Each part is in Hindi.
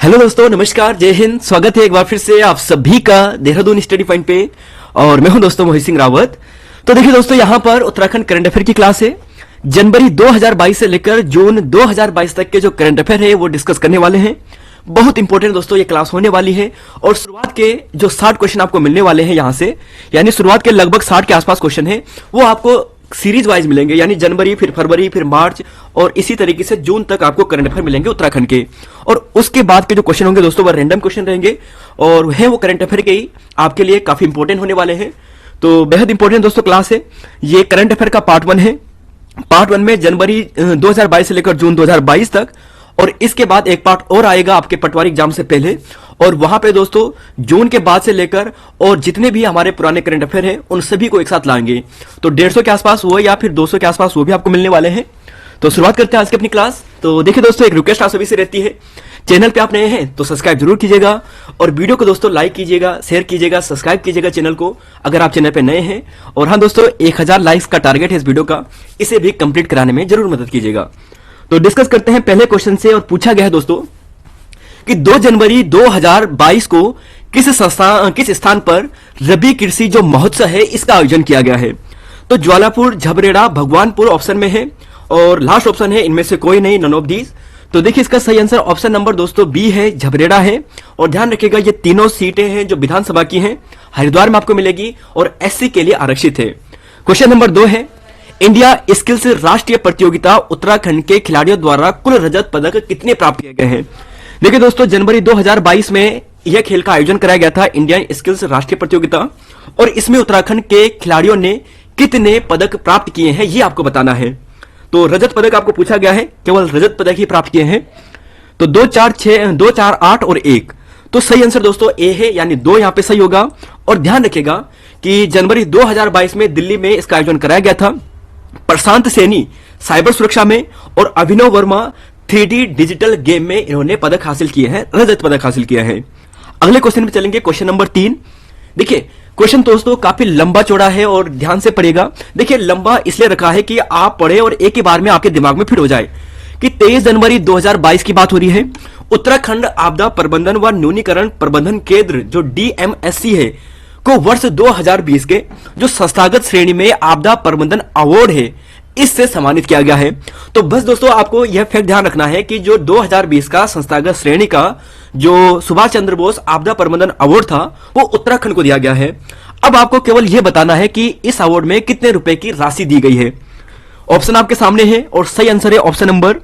हेलो दोस्तों, नमस्कार, जय हिंद। स्वागत है एक बार फिर से आप सभी का देहरादून स्टडी पॉइंट पे। और मैं हूं दोस्तों मोहित सिंह रावत। तो देखिए दोस्तों, यहां पर उत्तराखंड करंट अफेयर की क्लास है। जनवरी 2022 से लेकर जून 2022 तक के जो करंट अफेयर है वो डिस्कस करने वाले हैं। बहुत इंपॉर्टेंट दोस्तों ये क्लास होने वाली है। और शुरुआत के जो 60 क्वेश्चन आपको मिलने वाले हैं यहां से, यानी शुरुआत के लगभग 60 के आसपास क्वेश्चन है, वो आपको सीरीज वाइज मिलेंगे। यानी जनवरी, फिर फरवरी, फिर मार्च और इसी तरीके से जून तक आपको करंट अफेयर मिलेंगे उत्तराखंड के। और उसके बाद के जो क्वेश्चन होंगे दोस्तों वो रैंडम क्वेश्चन रहेंगे और है वो करंट अफेयर के ही आपके लिए काफी इंपॉर्टेंट होने वाले हैं। तो बेहद इंपॉर्टेंट दोस्तों क्लास है ये। करंट अफेयर का पार्ट 1 है। पार्ट 1 में जनवरी 2022 से लेकर जून 2022 तक, और इसके बाद एक पार्ट और आएगा आपके पटवारी एग्जाम से पहले। और वहां पे दोस्तों जून के बाद से लेकर और जितने भी हमारे पुराने करंट अफेयर हैं उन सभी को एक साथ लाएंगे। तो 150 के आसपास वो या फिर 200 के आसपास वो भी आपको मिलने वाले हैं। तो शुरुआत करते हैं आज की अपनी क्लास। तो देखिए दोस्तों, एक रिक्वेस्ट आप सभी से रहती है, चैनल पे आप नए हैं तो सब्सक्राइब जरूर कीजिएगा और वीडियो को दोस्तों लाइक कीजिएगा, शेयर कीजिएगा, सब्सक्राइब कीजिएगा चैनल को अगर आप चैनल पे नए हैं। और हाँ दोस्तों, 1000 लाइक्स का टारगेट है इस वीडियो का, इसे भी कंप्लीट कराने में जरूर मदद कीजिएगा। तो डिस्कस करते हैं पहले क्वेश्चन से। और पूछा गया है दोस्तों कि 2 जनवरी 2022 को किस स्थान पर रबी कृषि जो महोत्सव है इसका आयोजन किया गया है। तो ज्वालापुर, झबरेड़ा, भगवानपुर ऑप्शन में है और लास्ट ऑप्शन है इनमें से कोई नहीं, नन ऑफ दीज। तो देखिए इसका सही आंसर ऑप्शन नंबर दोस्तों बी है, झबरेड़ा है। और ध्यान रखिएगा ये तीनों सीटें हैं जो विधानसभा की हैं, हरिद्वार में आपको मिलेगी और एससी के लिए आरक्षित है। क्वेश्चन नंबर 2 है, इंडिया स्किल्स राष्ट्रीय प्रतियोगिता उत्तराखंड के खिलाड़ियों द्वारा कुल रजत पदक कितने प्राप्त किए गए हैं। देखिए दोस्तों, जनवरी 2022 में यह खेल का आयोजन कराया गया था, इंडियन स्किल्स राष्ट्रीय प्रतियोगिता, और इसमें उत्तराखंड के खिलाड़ियों ने कितने पदक प्राप्त किए हैं ये आपको बताना है। तो रजत पदक आपको पूछा गया है, केवल रजत पदक ही प्राप्त किए हैं। तो 2, 4, 6, 2, 4, 8 और 1। तो सही आंसर दोस्तों ए है, यानी 2 यहां पे सही होगा। और ध्यान रखिएगा कि जनवरी 2022 में दिल्ली में इसका आयोजन कराया गया था। प्रशांत सैनी साइबर सुरक्षा में और अभिनव वर्मा 3D डिजिटल गेम में इन्होंने पदक हासिल किए हैं, रजत पदक हासिल किया है। अगले क्वेश्चन पे चलेंगे, क्वेश्चन नंबर 3। देखिए क्वेश्चन दोस्तों काफी लंबा चौड़ा है और ध्यान से पढ़ेगा। देखिए लंबा इसलिए रखा है कि आप पढ़े और एक ही बार में आपके दिमाग में फिट हो जाए। कि 23 जनवरी 2022 की बात हो रही है। उत्तराखंड आपदा प्रबंधन व न्यूनीकरण प्रबंधन केंद्र जो DMSC है को वर्ष 2020 के जो संस्थागत श्रेणी में आपदा प्रबंधन अवार्ड है इससे सम्मानित किया गया है। तो बस दोस्तों आपको यह फैक्ट ध्यान रखना है कि जो 2020 का संस्थागत श्रेणी का जो सुभाष चंद्र बोस आपदा प्रबंधन अवार्ड था वो उत्तराखंड को दिया गया है। अब आपको केवल यह बताना है कि इस अवार्ड में कितने रुपए की राशि दी गई है। ऑप्शन आपके सामने है और सही आंसर है ऑप्शन नंबर,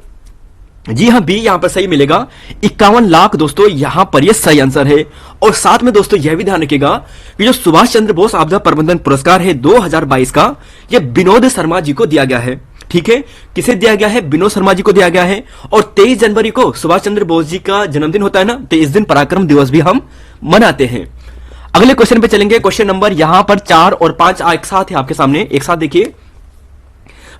जी हां, बी यहां पर सही मिलेगा, 51 लाख दोस्तों यहां पर यह सही आंसर है। और साथ में दोस्तों यह भी ध्यान रखिएगा कि जो सुभाष चंद्र बोस आपदा प्रबंधन पुरस्कार है 2022 का, यह विनोद शर्मा जी को दिया गया है। ठीक है, किसे दिया गया है? विनोद शर्मा जी को दिया गया है। और 23 जनवरी को सुभाष चंद्र बोस जी का जन्मदिन होता है ना, तो इस दिन पराक्रम दिवस भी हम मनाते हैं। अगले क्वेश्चन पे चलेंगे। क्वेश्चन नंबर यहां पर 4 और 5 एक साथ है आपके सामने, एक साथ देखिए।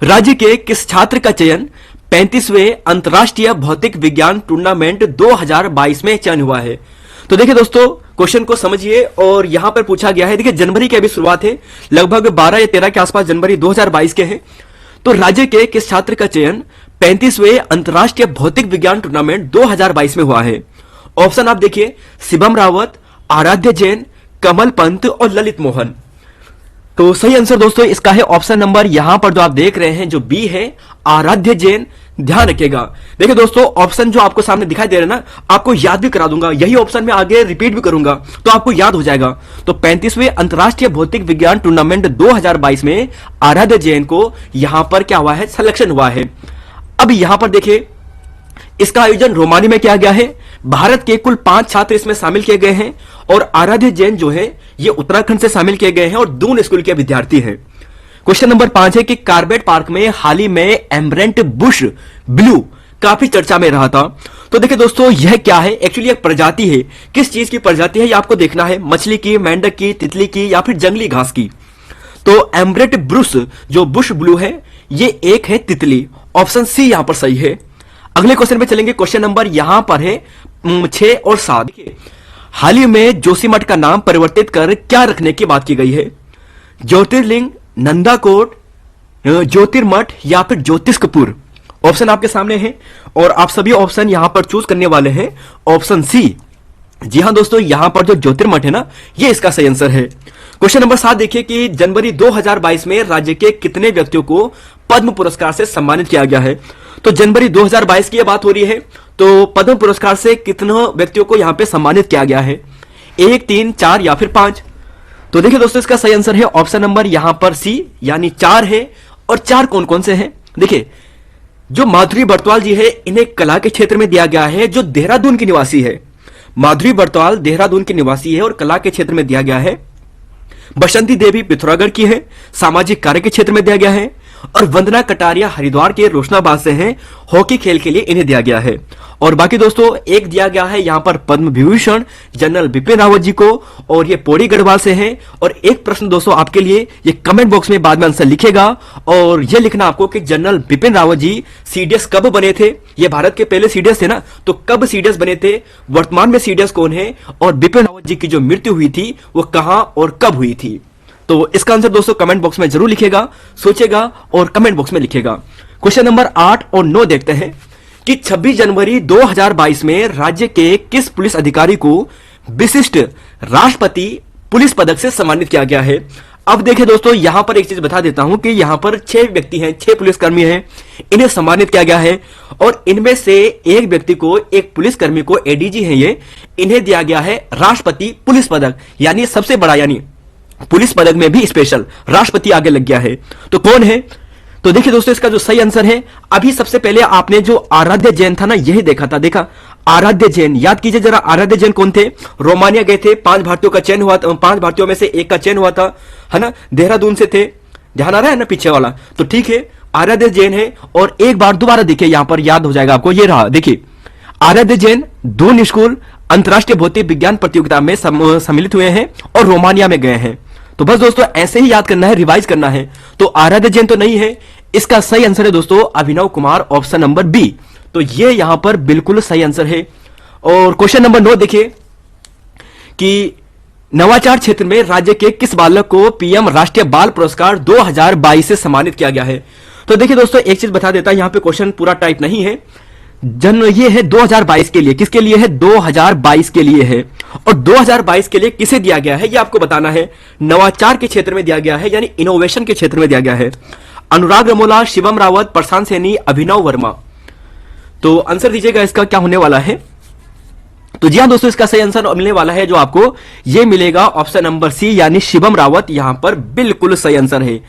राज्य के किस छात्र का चयन 35वें अंतरराष्ट्रीय भौतिक विज्ञान टूर्नामेंट 2022 में चयन हुआ है। तो देखिए दोस्तों क्वेश्चन को समझिए। और यहां पर पूछा गया है, देखिए जनवरी की अभी शुरुआत है, लगभग 12 या 13 के आसपास जनवरी 2022 के हैं। तो राज्य के किस छात्र का चयन 35वें अंतरराष्ट्रीय भौतिक विज्ञान टूर्नामेंट 2022 में हुआ है। ऑप्शन आप देखिए, शिवम रावत, आराध्य जैन, कमल पंत और ललित मोहन। तो सही आंसर दोस्तों इसका है ऑप्शन नंबर यहां पर जो आप देख रहे हैं जो बी है, आराध्य जैन। ध्यान रखिएगा। देखिए दोस्तों ऑप्शन जो आपको सामने दिखाई दे रहा है ना, आपको याद भी करा दूंगा, यही ऑप्शन में आगे रिपीट भी करूंगा तो आपको याद हो जाएगा। तो 35वें अंतरराष्ट्रीय भौतिक विज्ञान टूर्नामेंट 2022 में आराध्य जैन को यहां पर क्या हुआ है, सिलेक्शन हुआ है। अब यहां पर देखिए इसका आयोजन रोमानी में किया गया है। भारत के कुल 5 छात्र इसमें शामिल किए गए हैं और आराध्य जैन जो है ये उत्तराखंड से शामिल किए गए हैं और दून स्कूल के विद्यार्थी हैं। क्वेश्चन नंबर 5 है कि कार्बेट पार्क में हाल ही में एमरेंट बुश ब्लू काफी चर्चा में रहा था। तो देखिए दोस्तों यह क्या है, एक्चुअली एक प्रजाति है। किस चीज की प्रजाति है ये आपको देखना है, मछली की, मेंढक की, तितली की या फिर जंगली घास की। तो एमरेंट ब्रुश जो बुश ब्लू है ये एक है तितली, ऑप्शन सी यहां पर सही है। अगले क्वेश्चन पे चलेंगे। क्वेश्चन नंबर यहां पर है 6 और 7। देखिए हाल ही में जोशीमठ का नाम परिवर्तित कर क्या रखने की बात की गई है। ज्योतिर्लिंग, नंदाकोट, ज्योतिर्मठ या फिर ज्योतिष कपूर। ऑप्शन आपके सामने है और आप सभी ऑप्शन यहां पर चूज करने वाले हैं ऑप्शन सी। जी हां दोस्तों, यहां पर जो ज्योतिर्मठ है ना, ये इसका सही आंसर है। क्वेश्चन नंबर 7 देखिए कि जनवरी 2022 में राज्य के कितने व्यक्तियों को पद्म पुरस्कार से सम्मानित किया गया है। तो जनवरी 2022 की यह बात हो रही है, तो पद्म पुरस्कार से कितने व्यक्तियों को यहां पे सम्मानित किया गया है, 1, 3, 4 या फिर 5। तो देखिए दोस्तों, इसका सही आंसर है ऑप्शन नंबर यहां पर सी, यानी 4 है। और 4 कौन कौन से हैं? देखिए, जो माधुरी बर्तवाल जी है, इन्हें कला के क्षेत्र में दिया गया है, जो देहरादून की निवासी है। माधुरी बर्तवाल देहरादून की निवासी है और कला के क्षेत्र में दिया गया है। बसंती देवी पिथौरागढ़ की है, सामाजिक कार्य के क्षेत्र में दिया गया है। और वंदना कटारिया हरिद्वार के रोशनाबाद से हैं, हॉकी खेल के लिए इन्हें दिया गया है। और बाकी दोस्तों, एक दिया गया है यहां पर पद्म विभूषण जनरल बिपिन रावत जी को, और ये पौड़ी गढ़वाल से हैं। और एक प्रश्न दोस्तों आपके लिए, ये कमेंट बॉक्स में बाद में आंसर लिखेगा और ये लिखना आपको कि जनरल बिपिन रावत जी सीडीएस कब बने थे। ये भारत के पहले सीडीएस थे ना, तो कब सीडीएस बने थे, वर्तमान में सीडीएस कौन है, और बिपिन रावत जी की जो मृत्यु हुई थी वो कहां और कब हुई थी। तो इसका आंसर दोस्तों कमेंट बॉक्स में जरूर लिखेगा, सोचेगा और कमेंट बॉक्स में लिखेगा। क्वेश्चन नंबर 8 और 9 देखते हैं कि 26 जनवरी 2022 में राज्य के किस पुलिस अधिकारी को विशिष्ट राष्ट्रपति पुलिस पदक से सम्मानित किया गया है। अब देखिए दोस्तों, यहां पर एक चीज बता देता हूं कि यहां पर 6 व्यक्ति हैं, 6 पुलिसकर्मी हैं, इन्हें सम्मानित किया गया है। और इनमें से एक व्यक्ति को, एक पुलिसकर्मी को, एडीजी है ये, इन्हें दिया गया है राष्ट्रपति पुलिस पदक, यानी सबसे बड़ा, यानी पुलिस पदक में भी स्पेशल राष्ट्रपति आगे लग गया है। तो कौन है? तो देखिए दोस्तों, इसका जो सही आंसर है, अभी सबसे पहले आपने जो आराध्य जैन था ना, यही देखा था, देखा आराध्य जैन, याद कीजिए जरा, आराध्य जैन कौन थे? रोमानिया गए थे, 5 भारतीयों का चयन हुआ था, 5 भारतीयों में से एक का चयन हुआ था, है ना, देहरादून से थे, ध्यान आ रहा है ना पीछे वाला। तो ठीक है, आराध्य जैन है। और एक बार दोबारा देखिए, यहां पर याद हो जाएगा आपको, ये रहा, देखिए आराध्य जैन दून स्कूल अंतर्राष्ट्रीय भौतिक विज्ञान प्रतियोगिता में सम्मिलित हुए हैं और रोमानिया में गए हैं। तो बस दोस्तों ऐसे ही याद करना है, रिवाइज करना है। तो आराध्य जैन तो नहीं है, इसका सही आंसर है दोस्तों Abhinav Kumar, option number B. तो ये यहां पर बिल्कुल सही आंसर है। और क्वेश्चन नंबर 9 देखिए कि नवाचार क्षेत्र में राज्य के किस बालक को पीएम राष्ट्रीय बाल पुरस्कार 2022 से सम्मानित किया गया है। तो देखिए दोस्तों, एक चीज बता देता, यहां पे क्वेश्चन पूरा टाइप नहीं है, ये है 2022 के लिए। किसके लिए है? 2022 के लिए है। और 2022 के लिए किसे दिया गया है ये आपको बताना है। नवाचार के क्षेत्र में दिया गया है, यानी इनोवेशन के क्षेत्र में दिया गया है। अनुराग रमोला, शिवम रावत, प्रशांत सैनी, अभिनव वर्मा। तो आंसर दीजिएगा इसका क्या होने वाला है। तो जी हां दोस्तों, इसका सही आंसर मिलने वाला है जो आपको ये मिलेगा ऑप्शन नंबर सी, यानी शिवम रावत यहां पर बिल्कुल सही आंसर है।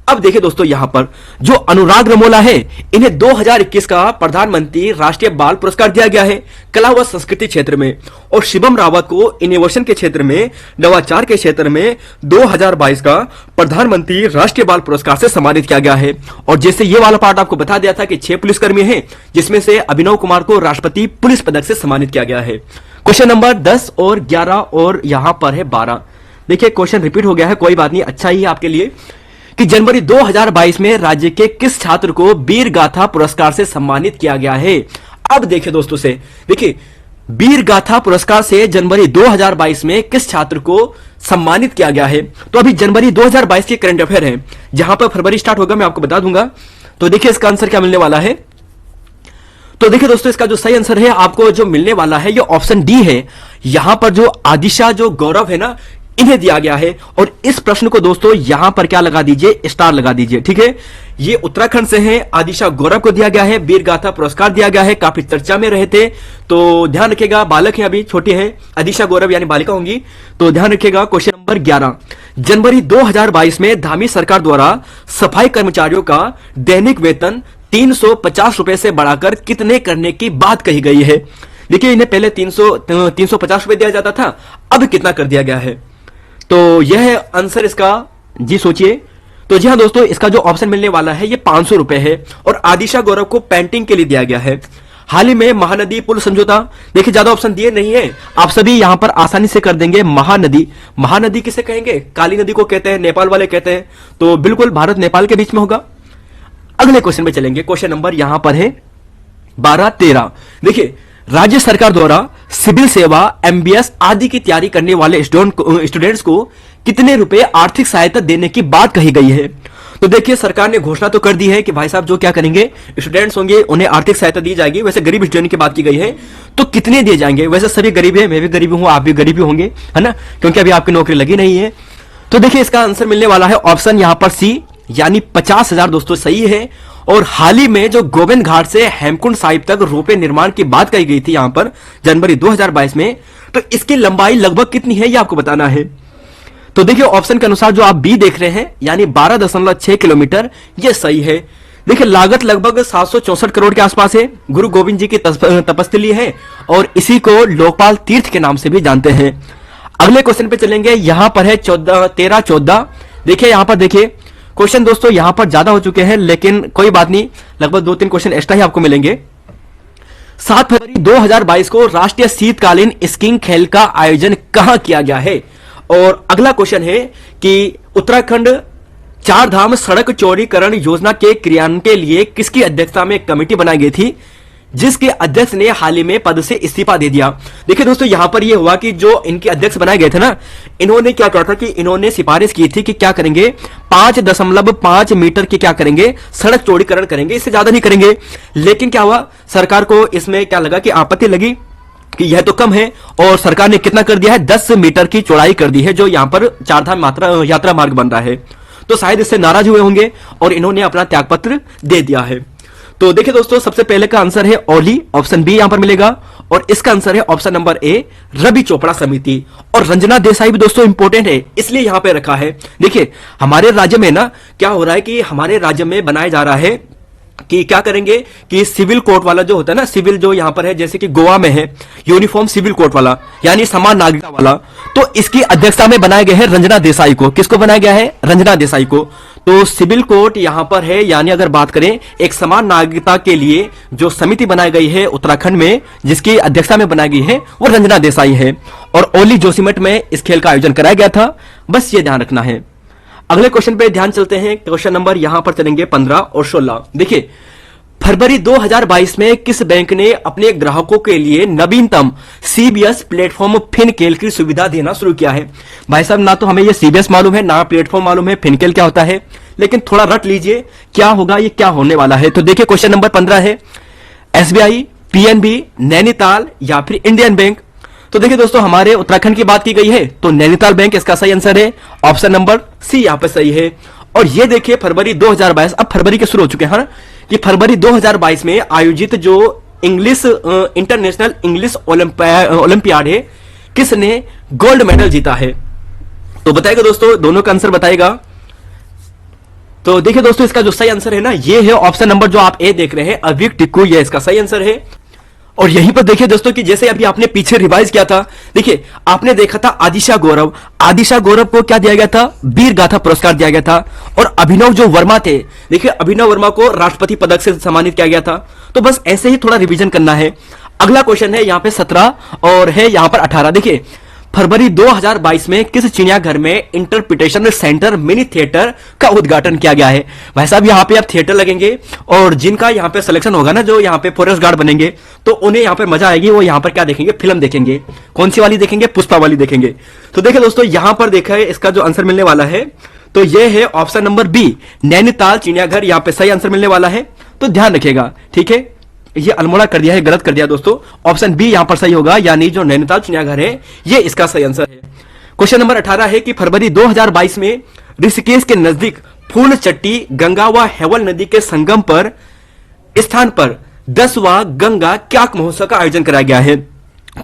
अब देखिए दोस्तों, यहां पर जो अनुराग रमोला है, इन्हें 2021 का प्रधानमंत्री राष्ट्रीय बाल पुरस्कार दिया गया है कला व संस्कृति क्षेत्र में। और शिवम रावत को इनोवेशन के क्षेत्र में, नवाचार के क्षेत्र में 2022 का प्रधानमंत्री राष्ट्रीय बाल पुरस्कार से सम्मानित किया गया है। और जैसे ये वाला पार्ट आपको बता दिया था कि 6 पुलिसकर्मी हैं, जिसमें से अभिनव कुमार को राष्ट्रपति पुलिस पदक से सम्मानित किया गया है। क्वेश्चन नंबर 10 और 11 और यहां पर है 12। देखिए क्वेश्चन रिपीट हो गया है, कोई बात नहीं, अच्छा ही है आपके लिए, कि जनवरी 2022 में राज्य के किस छात्र को वीर गाथा पुरस्कार से सम्मानित किया गया है। अब देखिए दोस्तों से, देखिए वीर गाथा पुरस्कार से जनवरी 2022 में किस छात्र को सम्मानित किया गया है। तो अभी जनवरी 2022 के करंट अफेयर है, जहां पर फरवरी स्टार्ट होगा मैं आपको बता दूंगा। तो देखिए इसका आंसर क्या मिलने वाला है। तो देखिए दोस्तों, इसका जो सही आंसर है आपको जो मिलने वाला है ये ऑप्शन डी है। यहां पर जो आदिशा जो गौरव है ना, इन्हें दिया गया है। और इस प्रश्न को दोस्तों यहां पर क्या लगा दीजिए, स्टार लगा दीजिए, ठीक है। ये उत्तराखंड से हैं, आदिशा गौरव को दिया गया है, वीर गाथा पुरस्कार दिया गया है, काफी चर्चा में रहे थे। तो ध्यान रखिएगा, बालक है, अभी छोटे हैं, आदिशा गौरव यानी बालिका होंगी। तो ध्यान रखिएगा। क्वेश्चन नंबर 11, जनवरी 2022 में धामी सरकार द्वारा सफाई कर्मचारियों का दैनिक वेतन 350 रुपए से बढ़ाकर कितने करने की बात कही गई है। देखिए इन्हें पहले 350 रुपए दिया जाता था, अब कितना कर दिया गया है। तो यह है आंसर इसका, जी सोचिए। तो जी हां दोस्तों, इसका जो ऑप्शन मिलने वाला है ये 500 रुपए है। और आदिशा गौरव को पेंटिंग के लिए दिया गया है। हाल ही में महानदी पुल समझौता, देखिए ज्यादा ऑप्शन दिए नहीं है, आप सभी यहां पर आसानी से कर देंगे। महानदी, महानदी किसे कहेंगे? काली नदी को कहते हैं, नेपाल वाले कहते हैं। तो बिल्कुल भारत नेपाल के बीच में होगा। अगले क्वेश्चन में चलेंगे। क्वेश्चन नंबर यहां पर है 12-13। देखिए राज्य सरकार द्वारा सिविल सेवा, एमबीएस आदि की तैयारी करने वाले स्टूडेंट्स को कितने रुपए आर्थिक सहायता देने की बात कही गई है। तो देखिए सरकार ने घोषणा तो कर दी है कि भाई साहब जो क्या करेंगे, स्टूडेंट्स होंगे उन्हें आर्थिक सहायता दी जाएगी। वैसे गरीब स्टूडेंट की बात की गई है, तो कितने दिए जाएंगे? वैसे सभी गरीब है, मैं भी गरीब हूं, आप भी गरीब ही होंगे, है ना, क्योंकि अभी आपकी नौकरी लगी नहीं है। तो देखिए इसका आंसर मिलने वाला है ऑप्शन यहां पर सी, यानी 50,000 दोस्तों सही है। और हाल ही में जो गोविंद घाट से हेमकुंड साहिब तक रोपवे निर्माण की बात कही गई थी यहां पर जनवरी 2022 में, तो इसकी लंबाई लगभग कितनी है ये आपको बताना है। तो देखिए ऑप्शन के अनुसार जो आप बी देख रहे हैं यानी 12.6 किलोमीटर, ये सही है। देखिए लागत लगभग 764 करोड़ के आसपास है। गुरु गोविंद जी की तपस्थली है और इसी को लोकपाल तीर्थ के नाम से भी जानते हैं। अगले क्वेश्चन पे चलेंगे, यहां पर है 13-14। देखिए यहां पर देखिए क्वेश्चन दोस्तों यहां पर ज्यादा हो चुके हैं, लेकिन कोई बात नहीं, लगभग 2-3 क्वेश्चन एक्स्ट्रा ही आपको मिलेंगे। 7 फरवरी 2022 को राष्ट्रीय शीतकालीन स्कीइंग खेल का आयोजन कहां किया गया है? और अगला क्वेश्चन है कि उत्तराखंड चार धाम सड़क चौड़ीकरण योजना के क्रियान्वयन के लिए किसकी अध्यक्षता में एक कमेटी बनाई गई थी, जिसके अध्यक्ष ने हाल ही में पद से इस्तीफा दे दिया। देखिए दोस्तों यहां पर यह हुआ कि जो इनके अध्यक्ष बनाए गए थे ना, इन्होंने क्या कहा था कि इन्होंने सिफारिश की थी कि क्या करेंगे, 5.5 मीटर की क्या करेंगे, सड़क चौड़ीकरण करेंगे, इससे ज्यादा नहीं करेंगे। लेकिन क्या हुआ, सरकार को इसमें क्या लगा कि आपत्ति लगी कि यह तो कम है, और सरकार ने कितना कर दिया है, 10 मीटर की चौड़ाई कर दी है, जो यहां पर चारधाम यात्रा मार्ग बन रहा है। तो शायद इससे नाराज हुए होंगे और इन्होंने अपना त्यागपत्र दे दिया है। तो देखिए दोस्तों सबसे पहले का आंसर है ओली, ऑप्शन बी यहां पर मिलेगा, और इसका आंसर है option number A, Ravi Chopra समिति। और रंजना देसाई भी दोस्तों इंपॉर्टेंट है, इसलिए यहां पे रखा है। देखिए हमारे राज्य में ना क्या हो रहा है कि हमारे राज्य में बनाया जा रहा है कि क्या करेंगे कि सिविल कोर्ट वाला जो होता है ना, सिविल जो यहां पर है, जैसे कि गोवा में है यूनिफॉर्म सिविल कोर्ट वाला, यानी समान नागरिकता वाला, तो इसकी अध्यक्षता में बनाए गए हैं रंजना देसाई को। किसको बनाया गया है? रंजना देसाई को। तो सिविल कोर्ट यहां पर है, यानी अगर बात करें एक समान नागरिकता के लिए जो समिति बनाई गई है उत्तराखंड में, जिसकी अध्यक्षता में बनाई गई है वो रंजना देसाई है। और ओली जोशीमठ में इस खेल का आयोजन कराया गया था, बस ये ध्यान रखना है। अगले क्वेश्चन पे ध्यान चलते हैं, क्वेश्चन नंबर यहां पर चलेंगे 15 और 16। देखिए फरवरी 2022 में किस बैंक ने अपने ग्राहकों के लिए नवीनतम सीबीएस प्लेटफॉर्म फिनकेल की सुविधा देना शुरू किया है? भाई साहब ना तो हमें यह सीबीएस मालूम है, ना प्लेटफॉर्म मालूम है फिनकेल क्या होता है, लेकिन थोड़ा रट लीजिए क्या होगा, ये क्या होने वाला है। तो देखिए क्वेश्चन नंबर 15 है, एसबीआई, पीएनबी, नैनीताल या फिर इंडियन बैंक। तो देखिए दोस्तों हमारे उत्तराखंड की बात की गई है, तो नैनीताल बैंक इसका सही आंसर है, ऑप्शन नंबर सी यहां पर सही है। और ये देखिए फरवरी 2022, अब फरवरी के शुरू हो चुके हैं कि फरवरी 2022 में आयोजित जो इंग्लिश इंटरनेशनल इंग्लिश ओलंपियाड है, किसने गोल्ड मेडल जीता है? तो बताएगा दोस्तों, दोनों का आंसर बताएगा। तो देखिए दोस्तों इसका जो सही आंसर है ना, ये है ऑप्शन नंबर जो आप ए देख रहे हैं, अविक टिक्कू, ये इसका सही आंसर है। और यहीं पर देखिए दोस्तों कि जैसे अभी आपने पीछे रिवाइज किया था, देखिए आपने देखा था आदिशा गौरव, आदिशा गौरव को क्या दिया गया था? वीर गाथा पुरस्कार दिया गया था। और अभिनव जो वर्मा थे, देखिए अभिनव वर्मा को राष्ट्रपति पदक से सम्मानित किया गया था। तो बस ऐसे ही थोड़ा रिवीजन करना है। अगला क्वेश्चन है यहां पे 17 और है यहां पर 18। देखिए फरवरी 2022 में किस चिड़ियाघर में इंटरप्रिटेशन सेंटर मिनी थिएटर का उद्घाटन किया गया है? भाई साहब यहाँ पे अब थिएटर लगेंगे और जिनका यहाँ पे सिलेक्शन होगा ना, जो यहाँ पे फॉरेस्ट गार्ड बनेंगे, तो उन्हें यहाँ पे मजा आएगी। वो यहाँ पर क्या देखेंगे? फिल्म देखेंगे। कौन सी वाली देखेंगे? पुष्पा वाली देखेंगे। तो देखिए दोस्तों यहाँ पर देखा है, इसका जो आंसर मिलने वाला है तो ये है ऑप्शन नंबर बी, नैनीताल चिड़ियाघर, यहाँ पे सही आंसर मिलने वाला है। तो ध्यान रखिएगा, ठीक है, ये अल्मोड़ा कर दिया है, गलत कर दिया दोस्तों। ऑप्शन बी यहां पर सही होगा, यानी जो नैनीताल चिड़ियाघर है ये इसका सही आंसर है। क्वेश्चन नंबर 18 है कि फरवरी 2022 में ऋषिकेश के नजदीक फूल चट्टी गंगा व हेवल नदी के संगम पर स्थान पर 10वां गंगा क्याक महोत्सव का आयोजन कराया गया है।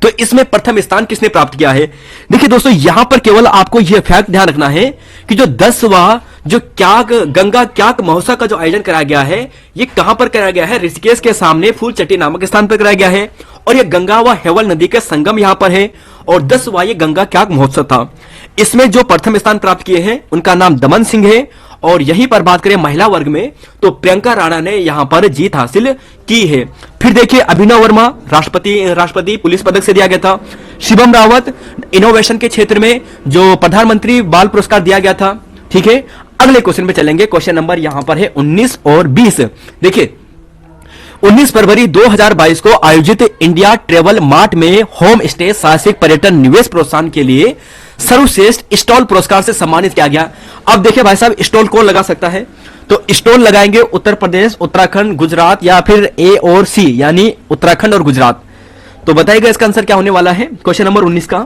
तो इसमें प्रथम स्थान किसने प्राप्त किया है? देखिए दोस्तों यहां पर केवल आपको यह फैक्ट ध्यान रखना है कि जो 10वां जो क्याक गंगा क्याक महोत्सव का जो आयोजन कराया गया है, ये कहां पर कराया गया है? ऋषिकेश के सामने फूलचट्टी नामक स्थान पर कराया गया है। और ये गंगा व हेवल नदी के संगम यहां पर है। और 10वां ये गंगा क्याक महोत्सव था। इसमें जो प्रथम स्थान प्राप्त किए हैं उनका नाम दमन सिंह है। और यहीं पर बात करें महिला वर्ग में तो प्रियंका राणा ने यहां पर जीत हासिल की है। फिर देखिए अभिनव वर्मा राष्ट्रपति पुलिस पदक से दिया गया था। शिवम रावत इनोवेशन के क्षेत्र में जो प्रधानमंत्री बाल पुरस्कार दिया गया था। ठीक है, अगले क्वेश्चन पे चलेंगे। क्वेश्चन नंबर यहां पर है 19 और 20। देखिए 19 फरवरी 2022 को आयोजित इंडिया ट्रेवल मार्ट में होम स्टे साहसिक पर्यटन निवेश प्रोत्साहन के लिए सर्वश्रेष्ठ स्टॉल पुरस्कार से सम्मानित किया गया। अब देखिए भाई साहब, स्टॉल कौन लगा सकता है? तो स्टॉल लगाएंगे उत्तर प्रदेश, उत्तराखंड, गुजरात या फिर ए और सी यानी उत्तराखंड और गुजरात। तो बताइएगा इसका आंसर क्या होने वाला है क्वेश्चन नंबर 19 का।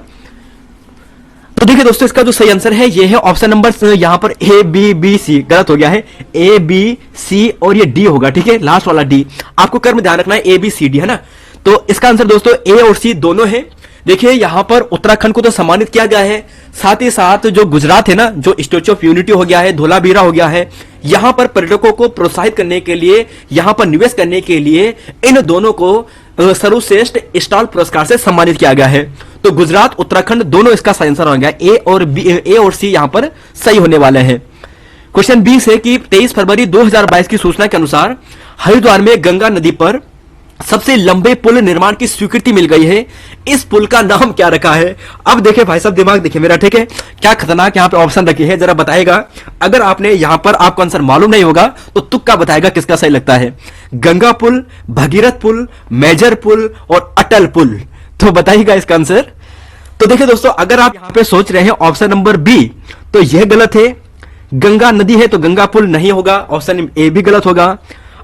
तो देखिए दोस्तों, इसका जो सही आंसर है ये है ऑप्शन नंबर यहां पर ए बी बी सी। गलत हो गया है, ए बी सी और ये डी होगा, ठीक है, लास्ट वाला डी। आपको कर्म ध्यान रखना है, ए बी सी डी, है ना। तो इसका आंसर दोस्तों ए और सी दोनों है। देखिए यहां पर उत्तराखंड को तो सम्मानित किया गया है, साथ ही साथ जो गुजरात है ना, जो स्टैच्यू ऑफ यूनिटी हो गया है, धोलावीरा हो गया है, यहां पर पर्यटकों को प्रोत्साहित करने के लिए, यहां पर निवेश करने के लिए इन दोनों को सर्वश्रेष्ठ स्टॉल पुरस्कार से सम्मानित किया गया है। तो गुजरात, उत्तराखंड दोनों इसका सही आंसर हो गया। ए और सी यहां पर सही होने वाले हैं। क्वेश्चन 20 है कि 23 फरवरी 2022 की सूचना के अनुसार हरिद्वार में गंगा नदी पर सबसे लंबे पुल निर्माण की स्वीकृति मिल गई है। इस पुल का नाम क्या रखा है? अब देखिए भाई साहब, दिमाग देखिए मेरा, ठीक है, क्या खतरनाक यहां पे ऑप्शन रखे हैं, जरा बताएगा। अगर आपने यहां पर आपको आंसर मालूम नहीं होगा तो तुक्का बताएगा किसका सही लगता है। गंगा पुल, भगीरथ पुल, मेजर पुल और अटल पुल। तो बताइएगा इसका आंसर। तो देखिए दोस्तों, अगर आप यहां पे सोच रहे हैं ऑप्शन नंबर बी, तो यह गलत है। गंगा नदी है तो गंगा पुल नहीं होगा, ऑप्शन ए भी गलत होगा।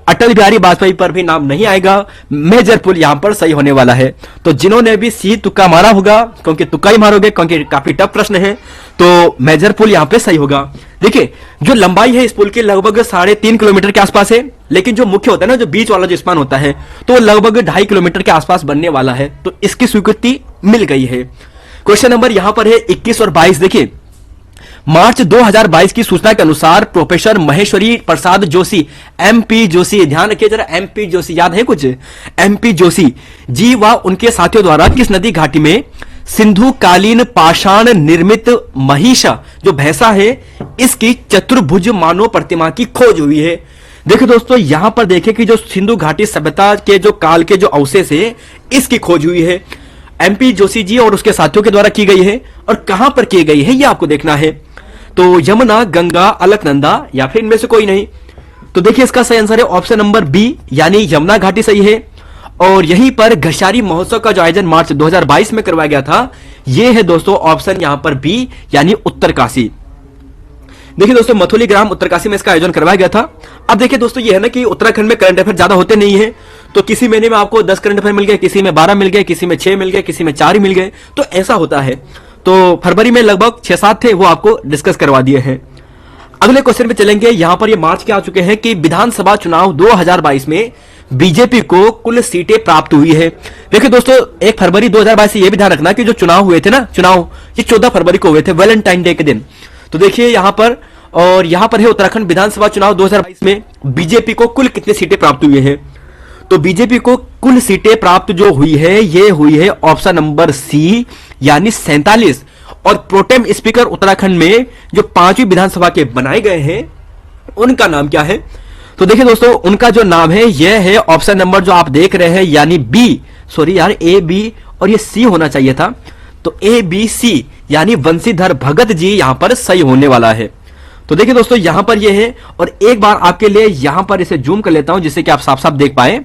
अटल बिहारी वाजपेयी पर भी नाम नहीं आएगा। मेजर पुल यहां पर सही होने वाला है। तो जिन्होंने भी सी तुक्का मारा होगा, क्योंकि तुक्का ही मारोगे क्योंकि काफी टफ प्रश्न है, तो मेजर पुल यहां पे सही होगा। देखिए जो लंबाई है इस पुल की लगभग 3.5 किलोमीटर के आसपास है, लेकिन जो मुख्य होता है ना, जो बीच वाला जो स्पान होता है, तो वो लगभग 2.5 किलोमीटर के आसपास बनने वाला है। तो इसकी स्वीकृति मिल गई है। क्वेश्चन नंबर यहां पर है 21 और 22। देखिए मार्च 2022 की सूचना के अनुसार प्रोफेसर महेश्वरी प्रसाद जोशी, एमपी जोशी, ध्यान रखिए जरा, एमपी जोशी याद है कुछ, एमपी जोशी जी व उनके साथियों द्वारा किस नदी घाटी में सिंधु कालीन पाषाण निर्मित महिषा जो भैंसा है, इसकी चतुर्भुज मानव प्रतिमा की खोज हुई है। देखिए दोस्तों, यहां पर देखें कि जो सिंधु घाटी सभ्यता के जो काल के जो अवशेष है, इसकी खोज हुई है। एमपी जोशी जी और उसके साथियों के द्वारा की गई है। और कहां पर की गई है यह आपको देखना है। तो यमुना, गंगा, अलकनंदा या फिर इनमें से कोई नहीं। तो देखिए इसका सही आंसर है ऑप्शन नंबर बी यानी यमुना घाटी सही है। और यहीं पर घसारी महोत्सव का जो आयोजन मार्च 2022 में करवाया गया था, यह है दोस्तों ऑप्शन यहां पर बी यानी उत्तरकाशी। देखिए दोस्तों, मथुली ग्राम उत्तरकाशी में इसका आयोजन करवाया गया था। अब देखिए दोस्तों, यह है ना कि उत्तराखंड में करंट अफेयर ज्यादा होते नहीं है, तो किसी महीने में आपको 10 करंट अफेयर मिल गए, किसी में 12 मिल गए, किसी में 6 मिल गए, किसी में 4 मिल गए, तो ऐसा होता है। तो फरवरी में लगभग 6-7 थे, वो आपको डिस्कस करवा दिए हैं। अगले क्वेश्चन पे चलेंगे। यहां पर ये मार्च के आ चुके हैं कि विधानसभा चुनाव 2022 में बीजेपी को कुल सीटें प्राप्त हुई है। देखिए दोस्तों, 1 फरवरी 2022 से यह भी ध्यान रखना कि जो चुनाव हुए थे ना, चुनाव ये 14 फरवरी को हुए थे, वैलेंटाइन डे के दिन। तो देखिए यहां पर, और यहां पर है उत्तराखंड विधानसभा चुनाव 2022 में बीजेपी को कुल कितनी सीटें प्राप्त हुई है। तो बीजेपी को कुल सीटें प्राप्त जो हुई है, ये हुई है ऑप्शन नंबर सी यानी 47। और प्रोटेम स्पीकर उत्तराखंड में जो 5वीं विधानसभा के बनाए गए हैं, उनका नाम क्या है? तो देखिए दोस्तों, उनका जो नाम है यह है ऑप्शन नंबर जो आप देख रहे हैं यानी बी, सॉरी यार, ए बी और ये सी होना चाहिए था। तो ए बी सी यानी वंशीधर भगत जी यहां पर सही होने वाला है। तो देखिए दोस्तों, यहां पर ये है, और एक बार आपके लिए यहां पर इसे जूम कर लेता हूं जिससे कि आप साफ साफ देख पाए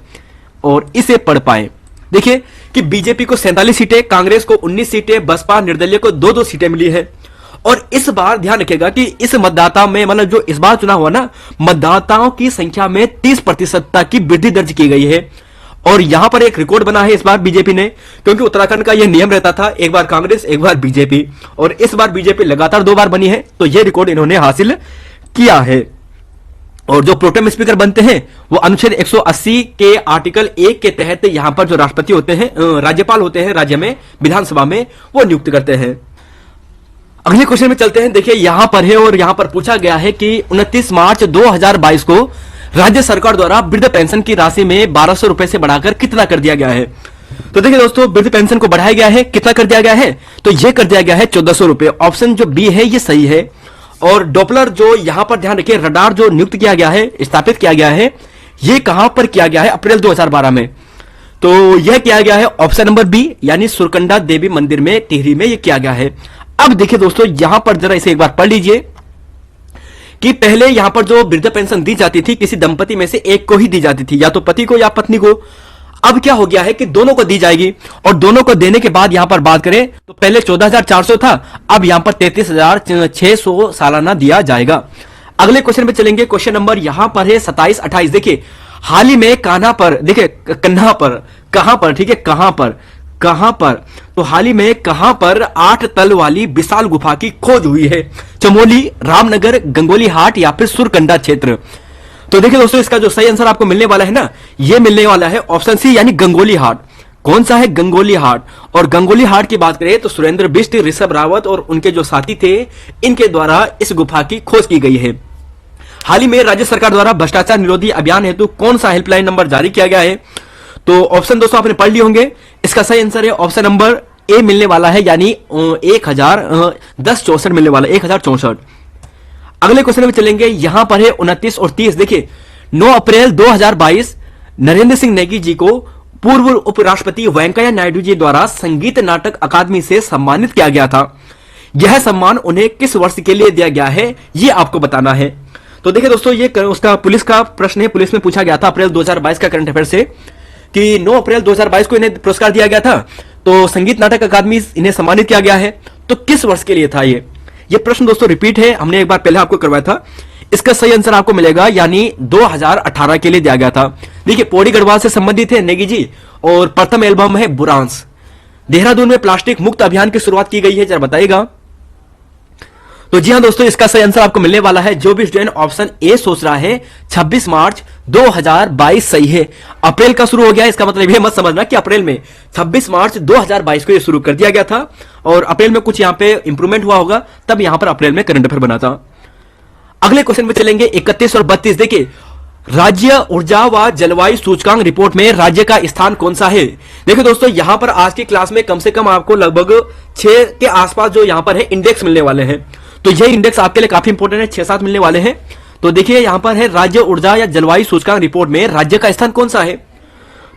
और इसे पढ़ पाए। देखिए कि बीजेपी को 47 सीटें, कांग्रेस को 19 सीटें, बसपा निर्दलीय को 2-2 सीटें मिली है। और इस बार ध्यान रखिएगा कि इस मतदाता में, मतलब जो इस बार चुनाव हुआ ना, मतदाताओं की संख्या में 30% तक की वृद्धि दर्ज की गई है। और यहां पर एक रिकॉर्ड बना है इस बार बीजेपी ने, क्योंकि उत्तराखंड का यह नियम रहता था, एक बार कांग्रेस एक बार बीजेपी, और इस बार बीजेपी लगातार 2 बार बनी है। तो यह रिकॉर्ड इन्होंने हासिल किया है। और जो प्रोटेम स्पीकर बनते हैं वो अनुच्छेद 180 के आर्टिकल 1 के तहत यहां पर जो राष्ट्रपति होते हैं, राज्यपाल होते हैं राज्य में, विधानसभा में, वो नियुक्त करते हैं। अगले क्वेश्चन में चलते हैं। देखिए यहां पर है, और यहां पर पूछा गया है कि 29 मार्च 2022 को राज्य सरकार द्वारा वृद्ध पेंशन की राशि में 1200 रुपए से बढ़ाकर कितना कर दिया गया है। तो देखिए दोस्तों, वृद्ध पेंशन को बढ़ाया गया है, कितना कर दिया गया है? तो यह कर दिया गया है 1400 रुपए। ऑप्शन जो बी है ये सही है। और डॉपलर जो यहां पर ध्यान रखिए, रडार जो नियुक्त किया गया है, स्थापित किया गया है, यह कहां पर किया गया है? अप्रैल 2012 में। तो यह किया गया है ऑप्शन नंबर बी यानी सुरकंडा देवी मंदिर में, टिहरी में यह किया गया है। अब देखिए दोस्तों, यहां पर जरा इसे एक बार पढ़ लीजिए कि पहले यहां पर जो वृद्ध पेंशन दी जाती थी, किसी दंपति में से एक को ही दी जाती थी, या तो पति को या पत्नी को। अब क्या हो गया है कि दोनों को दी जाएगी, और दोनों को देने के बाद यहां पर बात करें तो पहले 14,400 था, अब यहां पर 33,600 सालाना दिया जाएगा। अगले क्वेश्चन पे चलेंगे। क्वेश्चन नंबर यहां पर है 27-28। देखिए हाल ही में कान्हा पर, देखिए कन्हा पर, कहां पर, ठीक है, कहां पर, तो हाल ही में कहां पर 8 तल वाली विशाल गुफा की खोज हुई है? चमोली, रामनगर, गंगोली हाट या फिर सुरकंडा क्षेत्र? तो देखिए दोस्तों, इसका जो सही आंसर आपको मिलने वाला है ना, ये मिलने वाला है ऑप्शन सी, यानी गंगोली हाट। कौन सा है? गंगोली हाट। और गंगोली हाट की बात करें तो सुरेंद्र बिष्ट, ऋषभ रावत और उनके जो साथी थे, इनके द्वारा इस गुफा की खोज की गई है। हाल ही में राज्य सरकार द्वारा भ्रष्टाचार निरोधी अभियान हेतु कौन सा हेल्पलाइन नंबर जारी किया गया है? तो ऑप्शन दोस्तों आपने पढ़ लिए होंगे। इसका सही आंसर है ऑप्शन नंबर ए मिलने वाला है, यानी 1064 मिलने वाला, 1064। अगले क्वेश्चन में चलेंगे। यहां पर है 29 और 30। देखिए 9 अप्रैल 2022 नरेंद्र सिंह नेगी जी को पूर्व उपराष्ट्रपति वेंकैया नायडू जी द्वारा संगीत नाटक अकादमी से सम्मानित किया गया था। यह सम्मान उन्हें किस वर्ष के लिए दिया गया है, यह आपको बताना है। तो देखिए दोस्तों, ये उसका पुलिस का प्रश्न है। पुलिस में पूछा गया था अप्रैल 2022 का करंट अफेयर से कि 9 अप्रैल 2022 को इन्हें पुरस्कार दिया गया था, तो संगीत नाटक अकादमी इन्हें सम्मानित किया गया है, तो किस वर्ष के लिए था ये प्रश्न दोस्तों रिपीट है, हमने एक बार पहले आपको करवाया था। इसका सही आंसर आपको मिलेगा, यानी 2018 के लिए दिया गया था। देखिए पौड़ी गढ़वाल से संबंधित है नेगी जी, और प्रथम एल्बम है बुरांस। देहरादून में प्लास्टिक मुक्त अभियान की शुरुआत की गई है, जरा बताइएगा। तो जी हां दोस्तों, इसका सही आंसर आपको मिलने वाला है। जो भी स्टूडेंट ऑप्शन ए सोच रहा है 26 मार्च 2022 सही है। अप्रैल का शुरू हो गया, इसका मतलब ये मत समझना कि अप्रैल में 26 मार्च 2022 को ये शुरू कर दिया गया था और अप्रैल में कुछ यहां पे इंप्रूवमेंट हुआ होगा, तब यहां पर अप्रैल में करंट अफेयर बना था। अगले क्वेश्चन में चलेंगे 31 और 32। देखिए राज्य ऊर्जा व जलवायु सूचकांक रिपोर्ट में राज्य का स्थान कौन सा है? देखिए दोस्तों, यहां पर आज की क्लास में कम से कम आपको लगभग 6 के आसपास जो यहां पर है इंडेक्स मिलने वाले हैं, तो यह इंडेक्स आपके लिए काफी इंपॉर्टेंट है, 6-7 मिलने वाले हैं। तो देखिए यहां पर है राज्य ऊर्जा या जलवायु सूचकांक रिपोर्ट में राज्य का स्थान कौन सा है?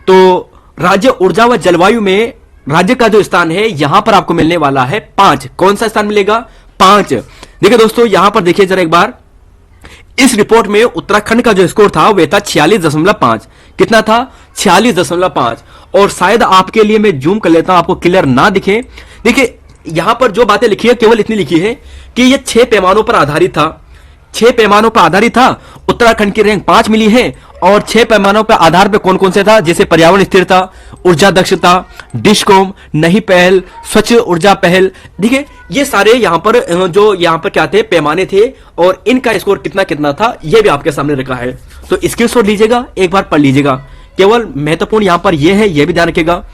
तो राज्य ऊर्जा व जलवायु में राज्य का जो स्थान है यहां पर आपको मिलने वाला है 5। कौन सा स्थान मिलेगा? 5। देखिए दोस्तों, यहां पर देखिए जरा एक बार, इस रिपोर्ट में उत्तराखंड का जो स्कोर था वह था 46.5। कितना था? 46.5। और शायद आपके लिए मैं जूम कर लेता हूं, आपको क्लियर ना दिखे। देखिए यहां पर जो बातें लिखी है केवल इतनी लिखी है कि यह 6 पैमानों पर आधारित था। 6 पैमानों पर आधारित था। उत्तराखंड की रैंक 5 मिली है, और 6 पैमानों पर आधार पर कौन कौन से था? जैसे पर्यावरण स्थिरता, ऊर्जा दक्षता, डिस्कॉम, नहीं पहल, स्वच्छ ऊर्जा पहल। देखिए ये सारे यहां पर जो यहां पर क्या थे, पैमाने थे, और इनका स्कोर कितना कितना था यह भी आपके सामने रखा है। तो स्क्रीनशॉट लीजिएगा, एक बार पढ़ लीजिएगा। केवल महत्वपूर्ण यहां पर यह है, यह भी ध्यान रखिएगा।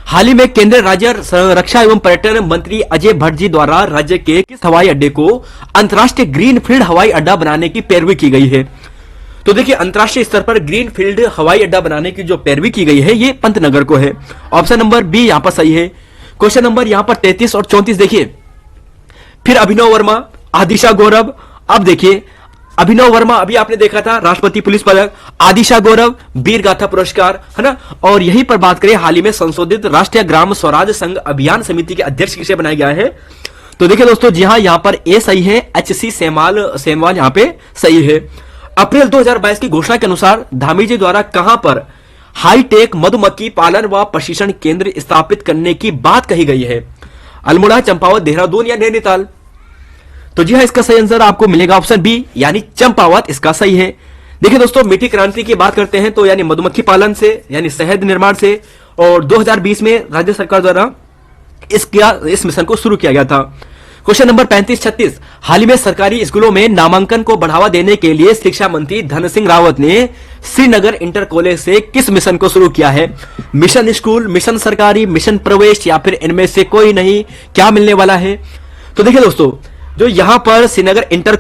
हाल ही में केंद्रीय राज्य रक्षा एवं पर्यटन मंत्री अजय भट्ट जी द्वारा राज्य के किस हवाई अड्डे को अंतर्राष्ट्रीय ग्रीन फील्ड हवाई अड्डा बनाने की पैरवी की गई है? तो देखिए अंतर्राष्ट्रीय स्तर पर ग्रीन फील्ड हवाई अड्डा बनाने की जो पैरवी की गई है ये पंतनगर को है। ऑप्शन नंबर बी यहां पर सही है। क्वेश्चन नंबर यहां पर 33 और 34 देखिए, फिर अभिनव वर्मा, आदिशा गौरव। अब देखिए अभिनव वर्मा अभी आपने देखा था, राष्ट्रपति पुलिस पदक, आदिशा गौरव वीर गाथा पुरस्कार, है ना। और यहीं पर बात करें हाल ही में संशोधित राष्ट्रीय ग्राम स्वराज संघ अभियान समिति के अध्यक्ष किसे बनाया गया है? तो देखिए दोस्तों, जी हां यहां पर ए सही है, HC सेमवाल यहां पे सही है। अप्रैल 2022 की घोषणा के अनुसार धामी जी द्वारा कहां पर हाईटेक मधुमक्खी पालन व प्रशिक्षण केंद्र स्थापित करने की बात कही गई है? अल्मोड़ा, चंपावत, देहरादून या नैनीताल? तो जी हां, इसका सही आंसर आपको मिलेगा ऑप्शन बी, यानी चंपावत इसका सही है। देखिए दोस्तों, मीठी क्रांति की बात करते हैं तो यानी मधुमक्खी पालन से, यानी शहद निर्माण से, और 2020 में राज्य सरकार द्वारा इस मिशन को शुरू किया गया था। क्वेश्चन नंबर 35-36, हाल ही में सरकारी स्कूलों में नामांकन को बढ़ावा देने के लिए शिक्षा मंत्री धन सिंह रावत ने श्रीनगर इंटर कॉलेज से किस मिशन को शुरू किया है? मिशन स्कूल, मिशन सरकारी, मिशन प्रवेश या फिर इनमें से कोई नहीं? क्या मिलने वाला है? तो देखिए दोस्तों, जो यहां पर श्रीनगर इंटर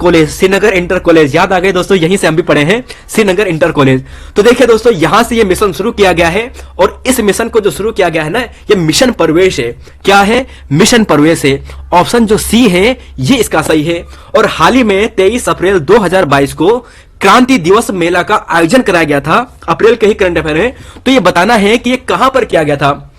कॉलेज याद आ गए दोस्तों, यहीं से हम भी पढ़े हैं श्रीनगर इंटर कॉलेज। तो देखिए दोस्तों, यहां से ये मिशन शुरू किया गया है, और इस मिशन को जो शुरू किया गया है ना, ये मिशन प्रवेश है। क्या है? मिशन प्रवेश है। ऑप्शन जो सी है ये इसका सही है। और हाल ही में 23 अप्रैल 2022 को क्रांति दिवस मेला का आयोजन कराया गया था। अप्रैल के ही करंट अफेयर है, तो ये बताना है कि ये कहां पर किया गया था।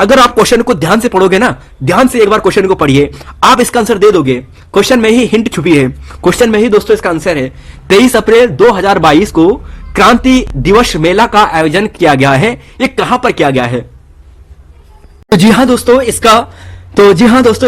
अगर आप क्वेश्चन को ध्यान से पढ़ोगे ना, ध्यान से एक बार क्वेश्चन को पढ़िए, आप इसका आंसर दे दोगे। क्वेश्चन में ही हिंट छुपी है, क्वेश्चन में ही दोस्तों इसका आंसर है। 23 अप्रैल 2022 को क्रांति दिवस मेला का आयोजन किया गया है, ये कहां पर किया गया है? तो जी हाँ दोस्तों,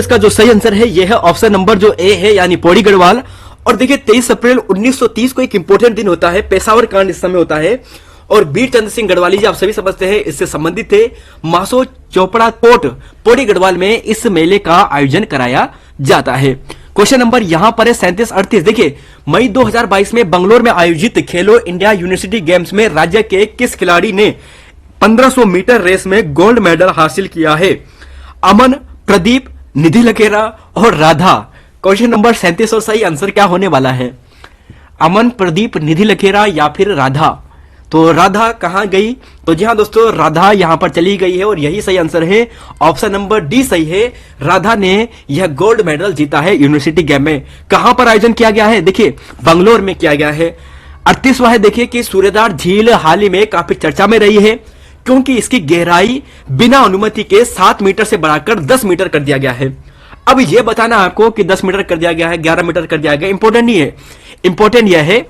इसका जो सही आंसर है ये है ऑप्शन नंबर जो ए है, यानी पौड़ी गढ़वाल। और देखिए 23 अप्रैल 1930 को एक इंपॉर्टेंट दिन होता है, पेशावर कांड इस समय होता है, और वीर चंद्र सिंह गढ़वाली जी आप सभी समझते हैं इससे संबंधित थे। मासो चोपड़ा कोट पौड़ी गढ़वाल में इस मेले का आयोजन कराया जाता है। क्वेश्चन नंबर यहां पर है 3738। देखिए मई 2022 में बंगलोर में आयोजित खेलो इंडिया यूनिवर्सिटी गेम्स में राज्य के किस खिलाड़ी ने 1500 मीटर रेस में गोल्ड मेडल हासिल किया है? अमन, प्रदीप, निधि लकेरा और राधा। क्वेश्चन नंबर 37 और सही आंसर क्या होने वाला है? अमन, प्रदीप, निधि लकेरा या फिर राधा? तो राधा कहां गई? तो जी हाँ दोस्तों, राधा यहां पर चली गई है और यही सही आंसर है, ऑप्शन नंबर डी सही है। राधा ने यह गोल्ड मेडल जीता है यूनिवर्सिटी गेम में। कहां पर आयोजन किया गया है? देखिए बंगलोर में किया गया है। 38वां है, देखिए कि सूर्यदार झील हाल ही में काफी चर्चा में रही है क्योंकि इसकी गहराई बिना अनुमति के 7 मीटर से बढ़ाकर 10 मीटर कर दिया गया है। अब यह बताना आपको कि 10 मीटर कर दिया गया है, 11 मीटर कर दिया गया, इंपॉर्टेंट नहीं है। इंपॉर्टेंट यह है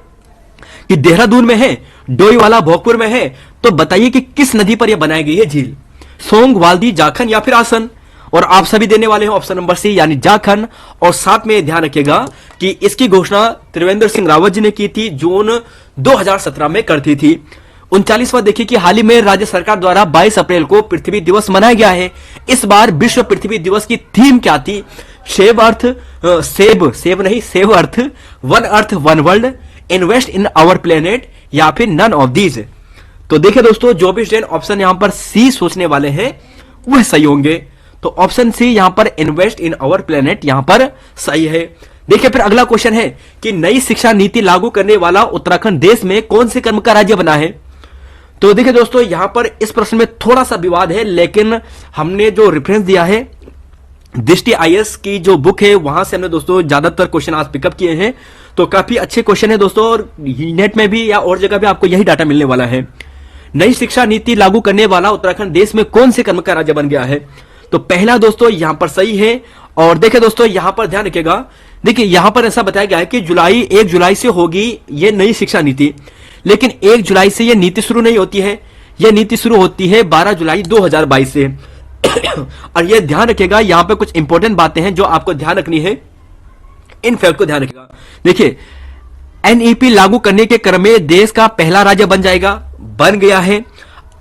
कि देहरादून में है, डोईवाला भोगपुर में है, तो बताइए कि किस नदी पर यह बनाई गई है झील? सोंग, वाल्दी, जाखन या फिर आसन? और आप सभी देने वाले हैं ऑप्शन नंबर सी यानी जाखन। और साथ में ध्यान रखिएगा कि इसकी घोषणा त्रिवेंद्र सिंह रावत जी ने की थी, जून 2017 में करती थी। 39वां देखिए कि हाल ही में राज्य सरकार द्वारा 22 अप्रैल को पृथ्वी दिवस मनाया गया है। इस बार विश्व पृथ्वी दिवस की थीम क्या थी? Save earth, save earth, one world, invest in our planet या फिर नन ऑफ दीज? तो देखिए दोस्तों, जो भी स्टूडेंट ऑप्शन यहां पर सी सोचने वाले हैं वह सही होंगे। तो ऑप्शन सी यहां पर इन्वेस्ट इन आवर प्लेनेट यहां पर सही है। देखिए फिर अगला क्वेश्चन है कि नई शिक्षा नीति लागू करने वाला उत्तराखंड देश में कौन से क्रम का राज्य बना है? तो देखिए दोस्तों, यहां पर इस प्रश्न में थोड़ा सा विवाद है, लेकिन हमने जो रेफरेंस दिया है दृष्टि आईएएस की जो बुक है वहां से हमने दोस्तों ज्यादातर क्वेश्चन आज पिकअप किए हैं। तो काफी अच्छे क्वेश्चन है दोस्तों, और नेट में भी या और जगह भी आपको यही डाटा मिलने वाला है। नई शिक्षा नीति लागू करने वाला उत्तराखंड देश में कौन से क्रम का राज्य बन गया है? तो पहला दोस्तों यहां पर सही है। और देखिए दोस्तों, यहां पर ध्यान रखिएगा, देखिए यहां पर ऐसा बताया गया है कि 1 जुलाई से होगी यह नई शिक्षा नीति, लेकिन 1 जुलाई से यह नीति शुरू नहीं होती है, यह नीति शुरू होती है 12 जुलाई 2022 से। और यह ध्यान रखिएगा, यहां पे कुछ इंपॉर्टेंट बातें हैं जो आपको ध्यान रखनी है, इन फैक्ट को ध्यान रखिएगा। देखिए एनईपी लागू करने के क्रम में देश का पहला राज्य बन जाएगा, बन गया है।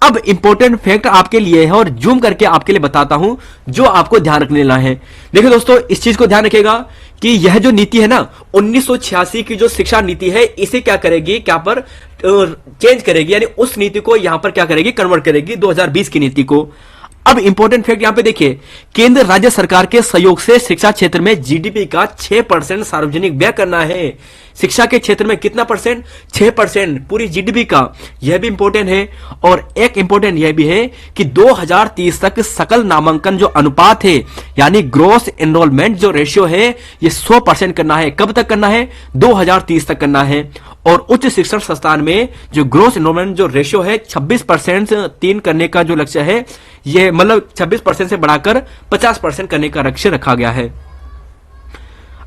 अब इंपॉर्टेंट फैक्ट आपके लिए है और जूम करके आपके लिए बताता हूं जो आपको ध्यान रखने लेना है। देखिए दोस्तों, इस चीज को ध्यान रखिएगा कि यह जो नीति है ना 1986 की जो शिक्षा नीति है, इसे क्या करेगी, क्या पर चेंज करेगी, यानी उस नीति को यहां पर क्या करेगी, कन्वर्ट करेगी 2020 की नीति को। अब इंपॉर्टेंट फैक्ट यहां पे देखिए, केंद्र राज्य सरकार के सहयोग से शिक्षा क्षेत्र में जीडीपी का 6% सार्वजनिक व्यय करना है। शिक्षा के क्षेत्र में कितना परसेंट? 6% पूरी जीडीपी का, यह भी इंपॉर्टेंट है। और एक इंपॉर्टेंट यह भी है कि 2030 तक सकल नामांकन जो अनुपात है, यानी ग्रोस एनरोलमेंट जो रेशियो है, यह 100% करना है। कब तक करना है? 2030 तक करना है। और उच्च शिक्षण संस्थान में जो ग्रोस एनरोलमेंट जो रेशियो है 26% 3 करने का जो लक्ष्य है, यह मतलब 26% से बढ़ाकर 50% करने का लक्ष्य रखा गया है।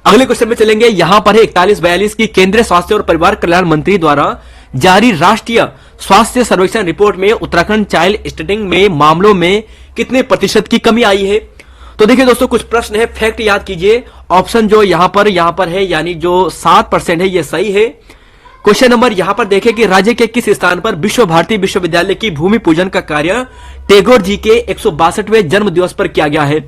अगले क्वेश्चन में चलेंगे, यहां पर है 4142 की केंद्रीय स्वास्थ्य और परिवार कल्याण मंत्री द्वारा जारी राष्ट्रीय स्वास्थ्य सर्वेक्षण रिपोर्ट में उत्तराखंड चाइल्ड स्टडिंग में मामलों में कितने प्रतिशत की कमी आई है? तो देखिए दोस्तों, कुछ प्रश्न है, फैक्ट याद कीजिए। ऑप्शन जो यहां पर है, यानी जो 7% है, यह सही है। क्वेश्चन नंबर यहां पर देखें कि राज्य के किस स्थान पर विश्व भारती विश्वविद्यालय की भूमि पूजन का कार्य टैगोर जी के 162वें जन्म दिवस पर किया गया है?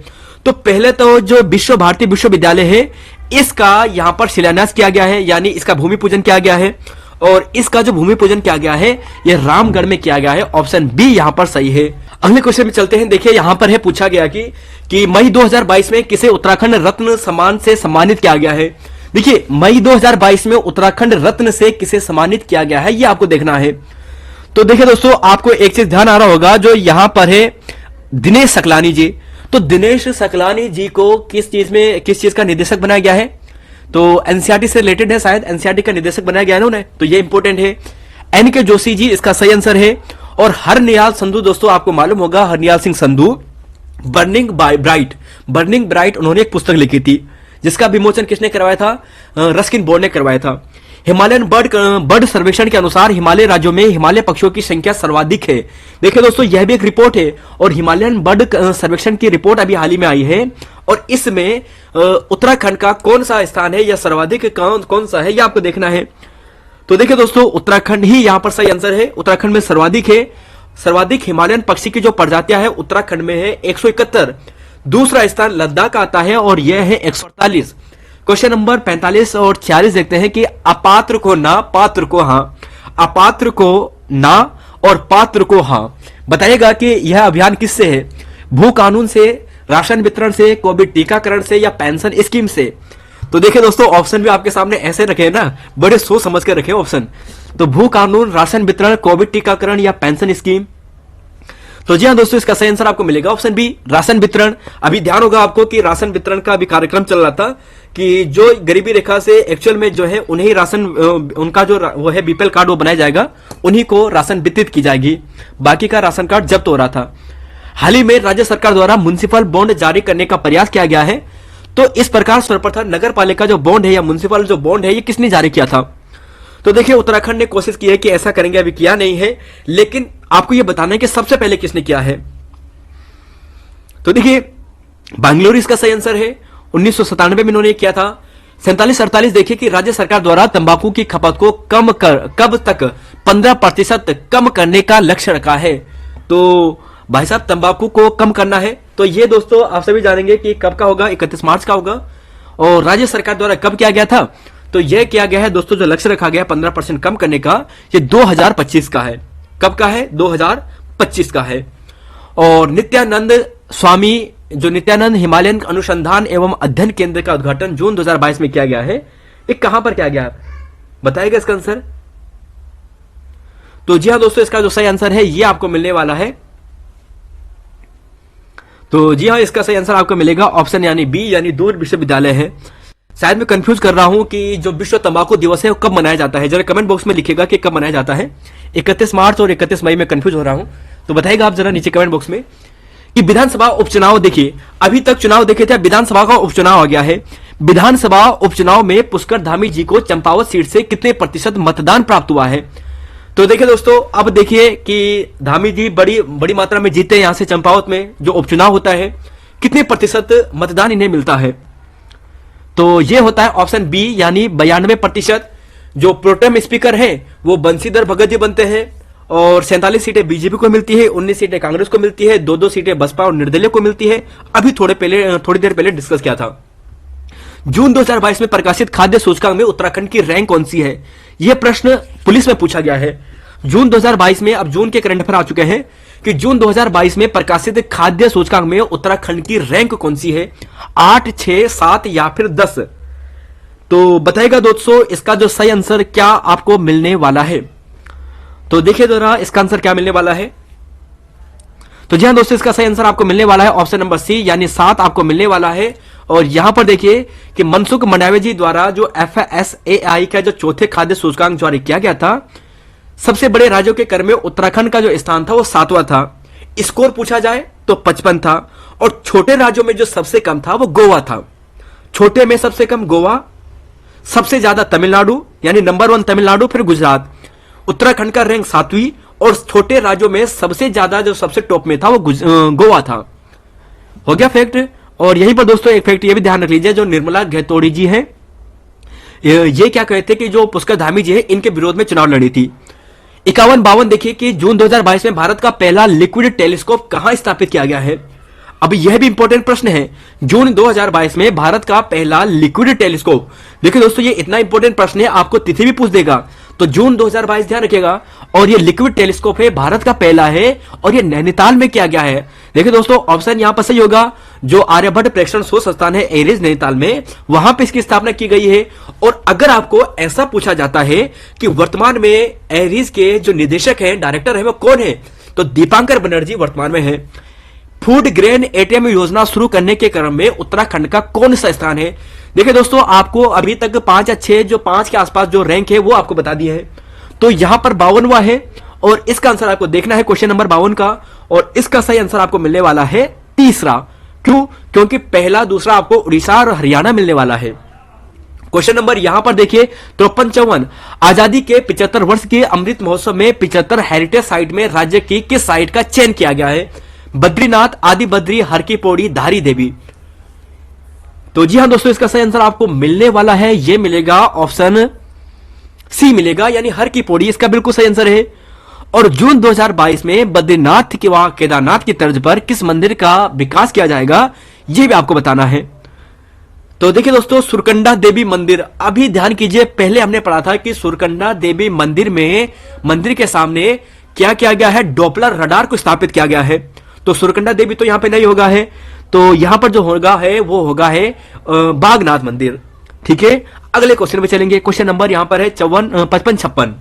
तो पहले तो जो विश्व भारती विश्वविद्यालय है, इसका यहां पर शिलान्यास किया गया है, यानी इसका भूमि पूजन किया गया है। और इसका जो भूमि पूजन किया गया है, यह रामगढ़ में किया गया है। ऑप्शन बी यहां पर सही है। अगले क्वेश्चन में चलते हैं। देखिए यहां पर है पूछा गया कि मई 2022 में किसे उत्तराखंड रत्न सम्मान से सम्मानित किया गया है? देखिए मई 2022 में उत्तराखंड रत्न से किसे सम्मानित किया गया है, यह आपको देखना है। तो देखिए दोस्तों, आपको एक चीज ध्यान आ रहा होगा, जो यहां पर है दिनेश सकलानी जी। तो दिनेश सकलानी जी को किस चीज का निदेशक बनाया गया है? तो एनसीईआरटी से रिलेटेड है, शायद एनसीईआरटी का निदेशक बनाया गया है उन्हें, तो ये इंपॉर्टेंट है। एनके जोशी जी इसका सही आंसर है। और हरनियाल संधू, दोस्तों आपको मालूम होगा हरनियाल सिंह संधू, बर्निंग ब्राइट उन्होंने एक पुस्तक लिखी थी जिसका विमोचन किसने करवाया था? रस्किन बोर्ड ने करवाया था। हिमालयन बर्ड सर्वेक्षण के अनुसार हिमालय राज्यों में हिमालय पक्षियों की संख्या सर्वाधिक है। देखिए दोस्तों, यह भी एक रिपोर्ट है और हिमालयन बर्ड सर्वेक्षण की रिपोर्ट अभी हाल ही में आई है और इसमें उत्तराखंड का कौन सा स्थान है या सर्वाधिक कौन सा है, यह आपको देखना है। तो देखिए दोस्तों, उत्तराखंड ही यहां पर सही आंसर है। उत्तराखंड में सर्वाधिक है। सर्वाधिक हिमालयन पक्षी की जो प्रजातियां है उत्तराखंड में है 171। दूसरा स्थान लद्दाख आता है और यह है 148। क्वेश्चन नंबर 45 और 46 देखते हैं कि अपात्र को ना, पात्र को हां। अपात्र को ना और पात्र को हां। बताइएगा कि यह अभियान किससे है? भू कानून से, राशन वितरण से, कोविड टीकाकरण से या पेंशन स्कीम से? तो देखिए दोस्तों, ऑप्शन भी आपके सामने ऐसे रखे हैं ना, बड़े सोच समझ के रखे ऑप्शन। तो भू कानून, राशन वितरण, कोविड टीकाकरण या पेंशन स्कीम? तो जी हाँ दोस्तों, इसका सही आंसर आपको मिलेगा ऑप्शन बी, राशन वितरण। अभी ध्यान होगा आपको कि राशन वितरण का अभी कार्यक्रम चल रहा था कि जो गरीबी रेखा से एक्चुअल में जो है उन्हें राशन, उनका जो वो है बीपीएल कार्ड वो बनाया जाएगा, उन्हीं को राशन वितरित की जाएगी, बाकी का राशन कार्ड जब्त हो रहा था। हाल ही में राज्य सरकार द्वारा म्युनिसिपल बॉन्ड जारी करने का प्रयास किया गया है। तो इस प्रकार सर्वप्रथम नगर पालिका जो बॉन्ड है या म्युनिसिपल जो बॉन्ड है ये किसने जारी किया था? तो देखिए, उत्तराखंड ने कोशिश की है कि ऐसा करेंगे, अभी किया नहीं है, लेकिन आपको यह बताना है कि सबसे पहले किसने किया है। तो देखिए, बैंगलोर इसका सही आंसर है। 1997 में इन्होंने किया था। 47-48 देखिए कि राज्य सरकार द्वारा तंबाकू की खपत को कब तक 15% कम करने का लक्ष्य रखा है। तो भाई साहब, तंबाकू को कम करना है, तो ये दोस्तों आप सभी जानेंगे कि कब का होगा, 31 मार्च का होगा। और राज्य सरकार द्वारा कब किया गया था? तो यह किया गया है दोस्तों, जो लक्ष्य रखा गया 15% कम करने का, ये 2025 का है। कब का है? 2025 का है। और नित्यानंद स्वामी, जो नित्यानंद हिमालयन अनुसंधान एवं अध्ययन केंद्र का उद्घाटन जून 2022 में किया गया है, ये कहां पर किया गया, बताइएगा इसका आंसर। तो जी हाँ दोस्तों, इसका जो सही आंसर है ये आपको मिलने वाला है। तो जी हाँ, इसका सही आंसर आपको मिलेगा ऑप्शन यानी बी, यानी दूर विश्वविद्यालय है। शायद मैं कंफ्यूज कर रहा हूं कि जो विश्व तंबाकू दिवस है वो कब मनाया जाता है, जरा कमेंट बॉक्स में लिखिएगा कि कब मनाया जाता है। 31 मार्च और 31 मई में कंफ्यूज हो रहा हूं, तो बताइएगा आप जरा नीचे कमेंट बॉक्स में। कि विधानसभा उपचुनाव, देखिए अभी तक चुनाव देखे थे, विधानसभा का उपचुनाव आ गया है। विधानसभा उपचुनाव में पुष्कर धामी जी को चंपावत सीट से कितने प्रतिशत मतदान प्राप्त हुआ है? तो देखिए दोस्तों, अब देखिए कि धामी जी बड़ी मात्रा में जीते यहां से चंपावत में जो उपचुनाव होता है, कितने प्रतिशत मतदान इन्हें मिलता है? तो यह होता है ऑप्शन बी, यानी 92%। जो प्रोटेम स्पीकर है वो बंशीधर भगत जी बनते हैं और 47 सीटें बीजेपी को मिलती है, 19 सीटें कांग्रेस को मिलती है, 2-2 सीटें बसपा और निर्दलीय को मिलती है। अभी थोड़ी देर पहले डिस्कस किया था। जून 2022 में प्रकाशित खाद्य सूचकांक में उत्तराखंड की रैंक कौन सी है? यह प्रश्न पुलिस में पूछा गया है। जून 2022 में, अब जून के करंट अफेयर आ चुके हैं कि जून 2022 में प्रकाशित खाद्य सूचकांक में उत्तराखंड की रैंक कौन सी है? 8, 6, 7 या फिर 10? तो बताइएगा दोस्तों, इसका जो सही आंसर क्या आपको मिलने वाला है। तो देखिए जरा इसका आंसर क्या मिलने वाला है। तो जी हाँ दोस्तों, इसका सही आंसर आपको मिलने वाला है ऑप्शन नंबर सी, यानी 7 आपको मिलने वाला है। और यहां पर देखिए कि मनसुख मंडावी जी द्वारा जो FSAI का जो चौथे खाद्य सूचकांक जारी किया गया था, सबसे बड़े राज्यों के क्रम में उत्तराखंड का जो स्थान था वो 7वां था। स्कोर पूछा जाए तो 55 था। और छोटे राज्यों में जो सबसे कम था वो गोवा था। छोटे में सबसे कम गोवा, सबसे ज्यादा तमिलनाडु, यानी नंबर 1 तमिलनाडु, फिर गुजरात। उत्तराखंड का रैंक 7वीं और छोटे राज्यों में सबसे ज्यादा जो सबसे टॉप में था वो गोवा था। हो गया फैक्ट। और यहीं पर दोस्तों एक फैक्ट ये भी ध्यान रख लीजिए, जो निर्मला घैतोड़ी जी हैं, ये क्या कहते हैं कि जो पुष्कर धामी जी है इनके विरोध में चुनाव लड़ी थी। 51-52 देखिए कि जून 2022 में भारत का पहला लिक्विड टेलीस्कोप कहां स्थापित किया गया है। अब यह भी इंपॉर्टेंट प्रश्न है। जून 2022 में भारत का पहला लिक्विड टेलीस्कोप, देखिए दोस्तों ये इतना इंपॉर्टेंट प्रश्न है, आपको तिथि भी पूछ देगा। तो जून 2022 ध्यान रखिएगा। और ये लिक्विड टेलीस्कोप है, भारत का पहला है और ये नैनीताल में किया गया है। देखिए दोस्तों, ऑप्शन यहां पर सही होगा। जो आर्यभट्ट प्रेक्षण शोध संस्थान है एरिज नैनीताल में, वहां पे इसकी स्थापना की गई है। और अगर आपको ऐसा पूछा जाता है कि वर्तमान में एरिज के जो निदेशक हैं, डायरेक्टर है, वो कौन है, तो दीपांकर बनर्जी वर्तमान में है। फूड ग्रेन एटीएम योजना शुरू करने के क्रम में उत्तराखंड का कौन सा स्थान है? देखिए दोस्तों, आपको अभी तक 5 या 6 जो 5 के आसपास जो रैंक है वो आपको बता दिए है। तो यहां पर 52वां है और इसका आंसर आपको देखना है क्वेश्चन नंबर 52 का। और इसका सही आंसर आपको मिलने वाला है तीसरा। क्यों? क्योंकि पहला दूसरा आपको उड़ीसा और हरियाणा मिलने वाला है। क्वेश्चन नंबर यहां पर देखिए 53 आजादी के 75 वर्ष के अमृत महोत्सव में 75 हेरिटेज साइट में राज्य की किस साइट का चयन किया गया है? बद्रीनाथ, आदि बद्री, हर की पौड़ी, धारी देवी। तो जी हां दोस्तों, इसका सही आंसर आपको मिलने वाला है, यह मिलेगा ऑप्शन सी मिलेगा, यानी हर की पौड़ी इसका बिल्कुल सही आंसर है। और जून 2022 में बद्रीनाथ के व केदारनाथ की तर्ज पर किस मंदिर का विकास किया जाएगा, यह भी आपको बताना है। तो देखिए दोस्तों, सुरकंडा देवी मंदिर, अभी ध्यान कीजिए, पहले हमने पढ़ा था कि सुरकंडा देवी मंदिर में मंदिर के सामने क्या किया गया है? डॉपलर रडार को स्थापित किया गया है। तो सुरकंडा देवी तो यहां पे नहीं होगा है, तो यहां पर जो होगा है वो होगा है बागनाथ मंदिर। ठीक है, अगले क्वेश्चन में चलेंगे। क्वेश्चन नंबर यहां पर है 55-56।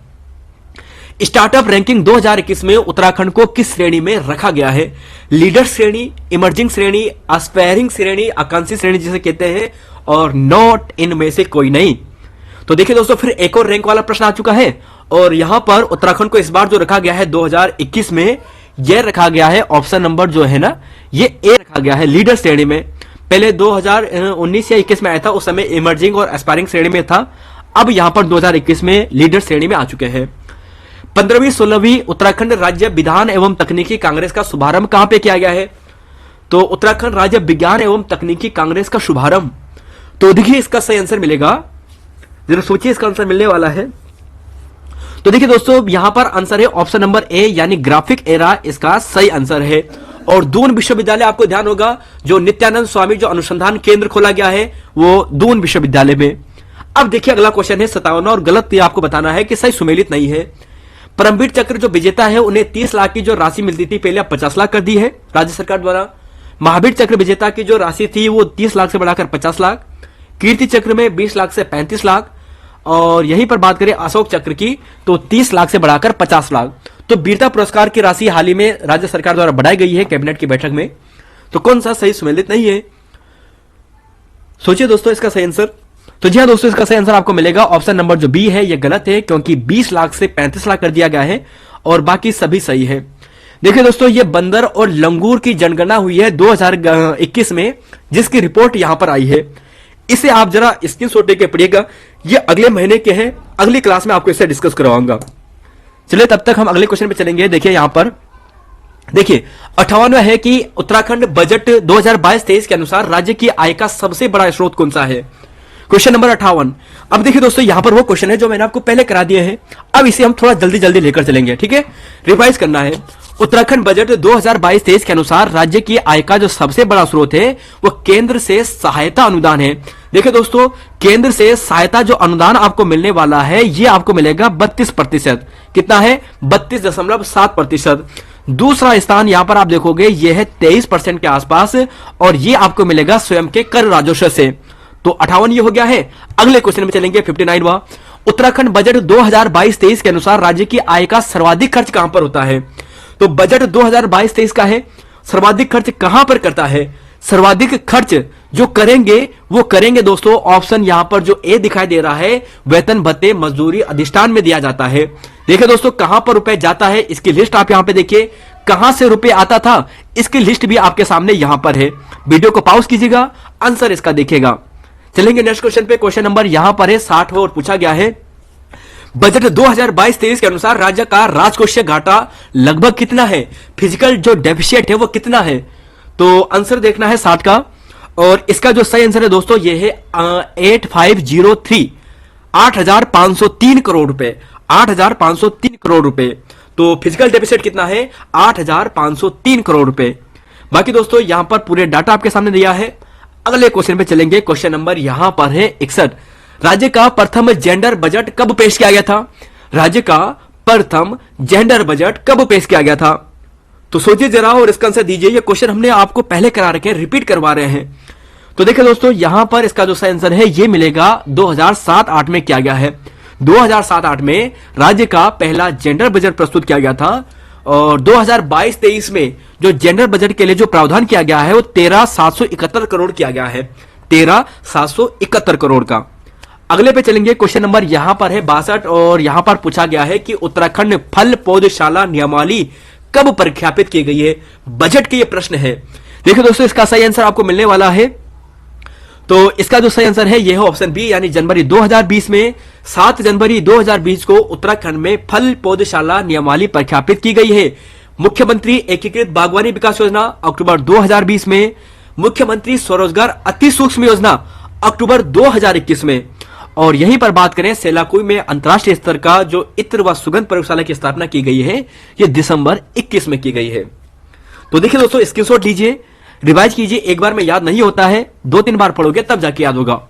स्टार्टअप रैंकिंग 2021 में उत्तराखंड को किस श्रेणी में रखा गया है? लीडर श्रेणी, इमर्जिंग श्रेणी, एस्पायरिंग श्रेणी, आकांक्षी श्रेणी जिसे कहते हैं, और नॉट इनमें से कोई नहीं। तो देखिए दोस्तों, फिर एक और रैंक वाला प्रश्न आ चुका है, और यहां पर उत्तराखंड को इस बार जो रखा गया है 2021 में, यह रखा गया है ऑप्शन नंबर जो है ना, ये ए रखा गया है लीडर श्रेणी में। पहले 2019 या 21 में आया था, उस समय इमर्जिंग और एस्पायरिंग श्रेणी में था, अब यहां पर 2021 में लीडर श्रेणी में आ चुके हैं। 15वीं-16वीं उत्तराखंड राज्य विधान एवं तकनीकी कांग्रेस का शुभारंभ कहां पे किया गया है? तो उत्तराखंड राज्य विज्ञान एवं तकनीकी कांग्रेस का शुभारंभ। तो देखिए इसका सही आंसर मिलेगा, जरा सोचिए इसका आंसर मिलने वाला है। तो देखिए दोस्तों, यहां पर आंसर है ऑप्शन नंबर ए, यानी ग्राफिक एरा इसका सही आंसर है। और दून विश्वविद्यालय, आपको ध्यान होगा, जो नित्यानंद स्वामी जो अनुसंधान केंद्र खोला गया है वो दून विश्वविद्यालय में। अब देखिए अगला क्वेश्चन है 57 और गलत ये आपको बताना है कि सही सुमेलित नहीं है। परमवीर चक्र जो विजेता है उन्हें 30 लाख की जो राशि मिलती थी पहले अब 50 लाख कर दी है राज्य सरकार द्वारा। महावीर चक्र विजेता की जो राशि थी वो 30 लाख से बढ़ाकर 50 लाख। कीर्ति चक्र में 20 लाख से 35 लाख। और यहीं पर बात करें अशोक चक्र की तो 30 लाख से बढ़ाकर 50 लाख। तो वीरता पुरस्कार की राशि हाल ही में राज्य सरकार द्वारा बढ़ाई गई है कैबिनेट की बैठक में। तो कौन सा सही सुमेलित नहीं है? सोचिए दोस्तों इसका सही आंसर। तो जी हाँ दोस्तों, इसका सही आंसर आपको मिलेगा ऑप्शन नंबर जो बी है, ये गलत है, क्योंकि 20 लाख से 35 लाख कर दिया गया है और बाकी सभी सही है। देखिए दोस्तों, ये बंदर और लंगूर की जनगणना हुई है 2021 में, जिसकी रिपोर्ट यहां पर आई है। इसे आप जरा स्क्रीनशॉट लेके पढ़िएगा, ये अगले महीने के हैं, अगली क्लास में आपको इसे डिस्कस करवाऊंगा। चलिए तब तक हम अगले क्वेश्चन पे चलेंगे। देखिए यहां पर देखिए 58वां है कि उत्तराखंड बजट 2022-23 के अनुसार राज्य की आय का सबसे बड़ा स्रोत कौन सा है? Question number 58। अब देखिए दोस्तों, यहां पर वो क्वेश्चन है जो मैंने आपको पहले करा दिए हैं, अब इसे हम थोड़ा जल्दी जल्दी लेकर चलेंगे। ठीक है, रिवाइज करना है। उत्तराखंड बजट 2022-23 के अनुसार राज्य की आय का जो सबसे बड़ा स्रोत है वो केंद्र से सहायता अनुदान है। देखिए दोस्तों, केंद्र से सहायता जो अनुदान आपको मिलने वाला है ये आपको मिलेगा 32%। कितना है? 32.7%। दूसरा स्थान यहां पर आप देखोगे ये है 23% के आसपास, और ये आपको मिलेगा स्वयं के कर राजस्व से। तो 58 ये हो गया है। अगले क्वेश्चन में चलेंगे 59वां। उत्तराखंड बजट 2022-23 के अनुसार राज्य की आय का सर्वाधिक खर्च कहां पर होता है? तो बजट 2022-23 का है, सर्वाधिक खर्च कहां पर करता है? सर्वाधिक खर्च जो करेंगे वो करेंगे दोस्तों, ऑप्शन यहां पर जो ए दिखाई दे रहा है, वेतन भत्ते मजदूरी अधिष्ठान में दिया जाता है। देखिए दोस्तों, कहां पर रुपए जाता है इसकी लिस्ट आप यहां पे देखिए, कहां से रुपए आता था इसकी लिस्ट भी आपके सामने यहां पर है। वीडियो को पॉज कीजिएगा, आंसर इसका देखिएगा। चलेंगे नेक्स्ट क्वेश्चन पे। क्वेश्चन नंबर यहां पर है 60 और पूछा गया है बजट 2022-23 के अनुसार राज्य का राजकोषीय घाटा लगभग कितना है? फिजिकल जो डेफिशिएट है वो कितना है? तो आंसर देखना है 60 का, और इसका जो सही आंसर है दोस्तों ये है 8503 8,503 करोड़ रुपए। 8,503 करोड़ रुपए। तो फिजिकल डेफिसिट कितना है? 8,503 करोड़ रुपए। बाकी दोस्तों यहां पर पूरे डाटा आपके सामने दिया है। अगले क्वेश्चन पे चलेंगे। क्वेश्चन नंबर यहां पर है 61। राज्य का प्रथम जेंडर बजट कब पेश किया गया था? राज्य का प्रथम जेंडर बजट कब पेश किया गया था? तो सोचिए जरा और इसका आंसर दीजिए। ये क्वेश्चन हमने आपको पहले करा रखे हैं, रिपीट करवा रहे हैं। तो देखिए दोस्तों, यहां पर इसका जो सही आंसर है ये मिलेगा 2007-8 में किया गया है। 2007-8 में राज्य का पहला जेंडर बजट प्रस्तुत किया गया था, और 2022-23 में जो जेंडर बजट के लिए जो प्रावधान किया गया है वो 13,771 करोड़ किया गया है। 13,771 करोड़ का। अगले पे चलेंगे। क्वेश्चन नंबर यहां पर है 62, और यहां पर पूछा गया है कि उत्तराखंड फल पौधशाला नियमावली कब प्रख्यापित की गई है? बजट के ये प्रश्न है। देखिए दोस्तों, इसका सही आंसर आपको मिलने वाला है तो इसका जो सही आंसर है यह है ऑप्शन बी, यानी जनवरी 2020 में 7 जनवरी 2020 को उत्तराखंड में फल पौधशाला नियमावली प्रख्यापित की गई है। मुख्यमंत्री एकीकृत बागवानी विकास योजना अक्टूबर 2020 में, मुख्यमंत्री स्वरोजगार अति सूक्ष्म योजना अक्टूबर 2021 में, और यहीं पर बात करें सेलाकुई में अंतर्राष्ट्रीय स्तर का जो इत्र व सुगंध प्रयोगशाला की स्थापना की गई है यह दिसंबर 21 में की गई है। तो देखिए दोस्तों, स्क्रीनशॉट लीजिए, रिवाइज कीजिए, एक बार में याद नहीं होता है, 2-3 बार पढ़ोगे तब जाके याद होगा।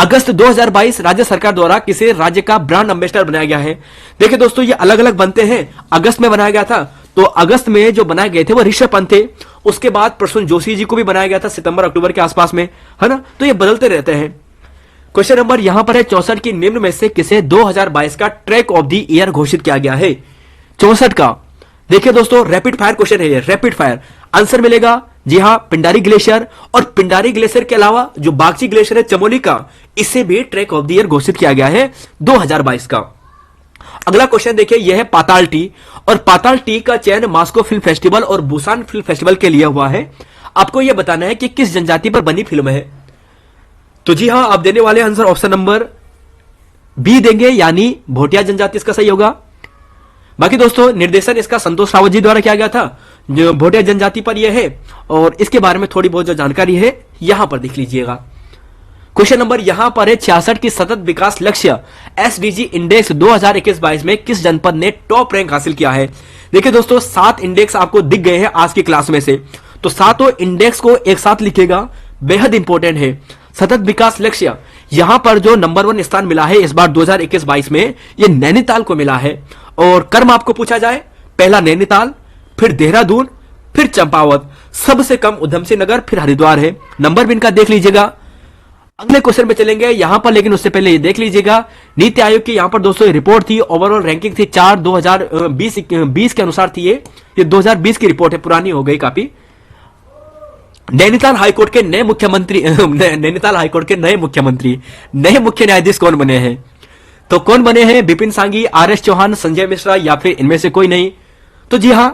अगस्त 2022 राज्य सरकार द्वारा किसे राज्य का ब्रांड एम्बेसडर बनाया गया है। देखिए दोस्तों, ये अलग अलग बनते हैं। अगस्त में बनाया गया था, तो अगस्त में जो बनाए गए थे वो ऋषभ पंत थे। उसके बाद प्रसून जोशी जी को भी बनाया गया था सितंबर अक्टूबर के आसपास में, है ना। तो ये बदलते रहते हैं। क्वेश्चन नंबर यहां पर है 64 की निम्न में से किसे 2022 का ट्रैक ऑफ द ईयर घोषित किया गया है। 64 का देखिए दोस्तों, रैपिड फायर क्वेश्चन है ये, रैपिड फायर आंसर मिलेगा। जी हां, पिंडारी ग्लेशियर, और पिंडारी ग्लेशियर के अलावा जो बागची ग्लेशियर है चमोली का, इसे भी ट्रैक ऑफ द ईयर घोषित किया गया है 2022 का। अगला क्वेश्चन देखिए, यह है पाताल टी, और पाताल टी का चयन मास्को फिल्म फेस्टिवल और बुसान फिल्म फेस्टिवल के लिए हुआ है। आपको यह बताना है कि किस जनजाति पर बनी फिल्म है। तो जी हां, आप देने वाले आंसर ऑप्शन नंबर बी देंगे, यानी भोटिया जनजाति इसका सही होगा। बाकी दोस्तों, निर्देशन इसका संतोष रावत जी द्वारा किया गया था, जो भोटिया जनजाति पर यह है, और इसके बारे में थोड़ी बहुत जो जानकारी है यहां पर देख लीजिएगा। क्वेश्चन नंबर यहां पर है 66 की सतत विकास लक्ष्य एसडीजी इंडेक्स 2021-22 में किस जनपद ने टॉप रैंक हासिल किया है। देखिए दोस्तों, 7 इंडेक्स आपको दिख गए हैं आज की क्लास में से, तो सातों इंडेक्स को एक साथ लिखिएगा, बेहद इंपॉर्टेंट है। सतत विकास लक्ष्य यहां पर जो नंबर 1 स्थान मिला है इस बार 2021-22 में, यह नैनीताल को मिला है। और क्रम आपको पूछा जाए, पहला नैनीताल, फिर देहरादून, फिर चंपावत, सबसे कम उधम सिंह नगर, फिर हरिद्वार है। नंबर भी इनका देख लीजिएगा। अगले क्वेश्चन में चलेंगे यहां पर, लेकिन उससे पहले ये देख लीजिएगा, नीति आयोग की यहां पर दोस्तों रिपोर्ट थी, ओवरऑल रैंकिंग थी 4/2020 के अनुसार थी। ये 2020 की रिपोर्ट है, पुरानी हो गई काफी। नैनीताल हाईकोर्ट के नए मुख्यमंत्री नैनीताल हाईकोर्ट के नए मुख्यमंत्री, नए मुख्य न्यायाधीश कौन बने हैं। तो कौन बने हैं, विपिन सांघी, आरएस चौहान, संजय मिश्रा, या फिर इनमें से कोई नहीं। तो जी हां,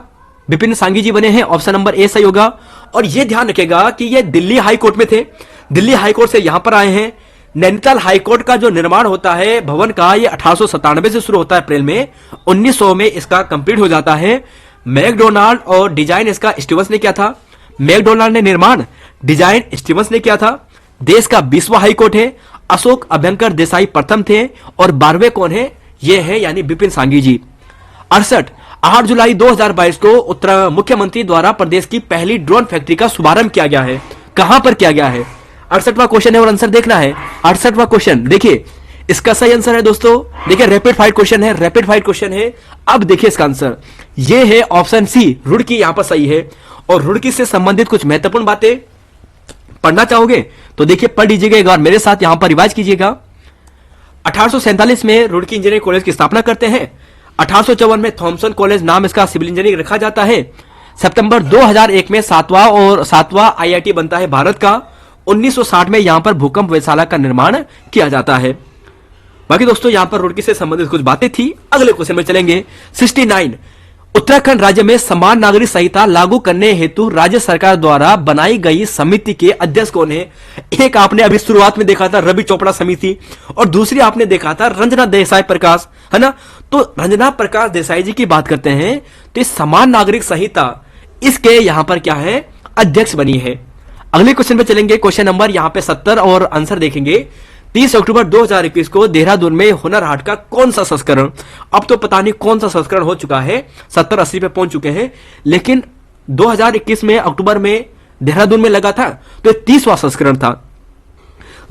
विपिन सांघी जी बने हैं, ऑप्शन नंबर ए सही होगा। और यह ध्यान रखेगा कि ये दिल्ली हाईकोर्ट में थे, दिल्ली हाईकोर्ट से यहां पर आए हैं। नैनीताल हाईकोर्ट का जो निर्माण होता है भवन का, ये 1897 से शुरू होता है, अप्रैल में 1900 में इसका कंप्लीट हो जाता है। मैकडोनाल्ड और डिजाइन इसका स्टीवंस ने किया था। मैकडोनाल्ड ने निर्माण, डिजाइन स्टीवंस ने किया था। देश का 20वां हाईकोर्ट है। अशोक अभ्यंकर देसाई प्रथम थे, और 12वें कौन है, ये है यानी विपिन सांघी जी। 8 जुलाई 2022 को उत्तर मुख्यमंत्री द्वारा प्रदेश की पहली ड्रोन फैक्ट्री का शुभारंभ किया गया है। कहां पर किया गया है, 68वां क्वेश्चन है और आंसर देखना है। 68वां क्वेश्चन देखिए, इसका सही आंसर है दोस्तों, देखिए रैपिड फायर क्वेश्चन है, रैपिड फायर क्वेश्चन है। अब देखिए इसका आंसर, ये है ऑप्शन सी, रुड़की यहां पर सही है। और रुड़की से संबंधित कुछ महत्वपूर्ण बातें पढ़ना चाहोगे तो देखिए पढ़ लीजिएगा एक बार मेरे साथ, यहां पर रिवाइज कीजिएगा। 1847 में रुड़की इंजीनियरिंग कॉलेज की स्थापना करते हैं। 1854 में थॉमसन कॉलेज नाम इसका सिविल इंजीनियरिंग रखा जाता है। सितंबर 2001 में सातवां आईआईटी बनता है भारत का। 1960 में यहां पर भूकंप वेधशाला का निर्माण किया जाता है। बाकी दोस्तों, यहां पर रुड़की से संबंधित कुछ बातें थी। अगले क्वेश्चन में चलेंगे। 69 उत्तराखंड राज्य में समान नागरिक संहिता लागू करने हेतु राज्य सरकार द्वारा बनाई गई समिति के अध्यक्ष कौन है। एक आपने अभी शुरुआत में देखा था रवि चोपड़ा समिति, और दूसरी आपने देखा था रंजना देसाई प्रकाश, है ना। तो रंजना प्रकाश देसाई जी की बात करते हैं, तो इस समान नागरिक संहिता इसके यहां पर क्या है, अध्यक्ष बनी है। अगले क्वेश्चन पे चलेंगे, क्वेश्चन नंबर यहां पे 70 और आंसर देखेंगे। 30 अक्टूबर 2021 को देहरादून में हुनर हाट का कौन सा संस्करण, अब तो पता नहीं कौन सा संस्करण हो चुका है, 70-80 पे पहुंच चुके हैं, लेकिन 2021 में अक्टूबर में देहरादून में लगा था, तो 30वां संस्करण था।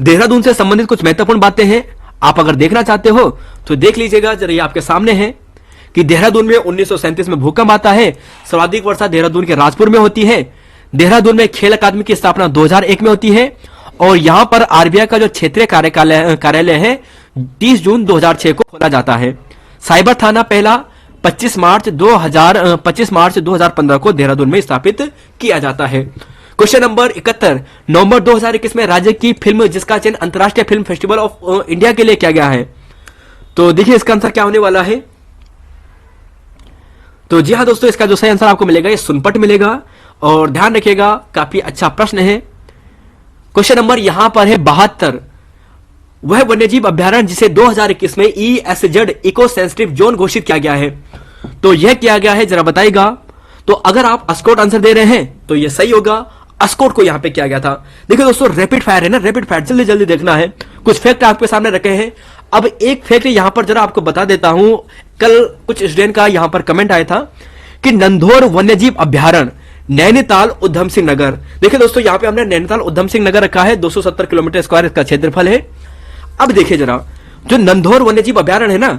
देहरादून से संबंधित कुछ महत्वपूर्ण बातें हैं, आप अगर देखना चाहते हो तो देख लीजिएगा, जरा ये आपके सामने है कि देहरादून में 1937 में भूकंप आता है। सर्वाधिक वर्षा देहरादून के राजपुर में होती है। देहरादून में खेल अकादमी की स्थापना 2001 में होती है। और यहां पर आरबीआई का जो क्षेत्रीय कार्यालय है 30 जून 2006 को खोला जाता है। साइबर थाना पहला 25 मार्च 2015 को देहरादून में स्थापित किया जाता है। क्वेश्चन नंबर 71 नवंबर 2021 में राज्य की फिल्म जिसका चयन अंतर्राष्ट्रीय फिल्म फेस्टिवल ऑफ इंडिया के लिए किया गया है। तो देखिए इसका आंसर क्या होने वाला है। तो जी हाँ दोस्तों, इसका जो सही आंसर आपको मिलेगा ये सुनपट मिलेगा। और ध्यान रखिएगा, काफी अच्छा प्रश्न है। क्वेश्चन नंबर यहां पर है 72, वह वन्यजीव अभ्यारण्य जिसे 2021 में ESZ इको सेंसिटिव जोन घोषित किया गया है, तो यह किया गया है, जरा बताइएगा। तो अगर आप अस्कोट आंसर दे रहे हैं तो यह सही होगा, अस्कोट को यहां पे किया गया था। देखिए दोस्तों, रैपिड फायर है ना, रैपिड फायर जल्दी जल्दी देखना है। कुछ फैक्ट आपके सामने रखे हैं। अब एक फैक्ट यहां पर जरा आपको बता देता हूं। कल कुछ स्टूडेंट का यहां पर कमेंट आया था कि नंधौर वन्यजीव अभ्यारण्य नैनीताल उधम सिंह नगर। देखिए दोस्तों, यहां पे हमने नैनीताल उधम सिंह नगर रखा है, 270 किलोमीटर स्क्वायर इसका क्षेत्रफल है। अब देखिए जरा, जो नंधौर वन्यजीव अभ्यारण्य है ना,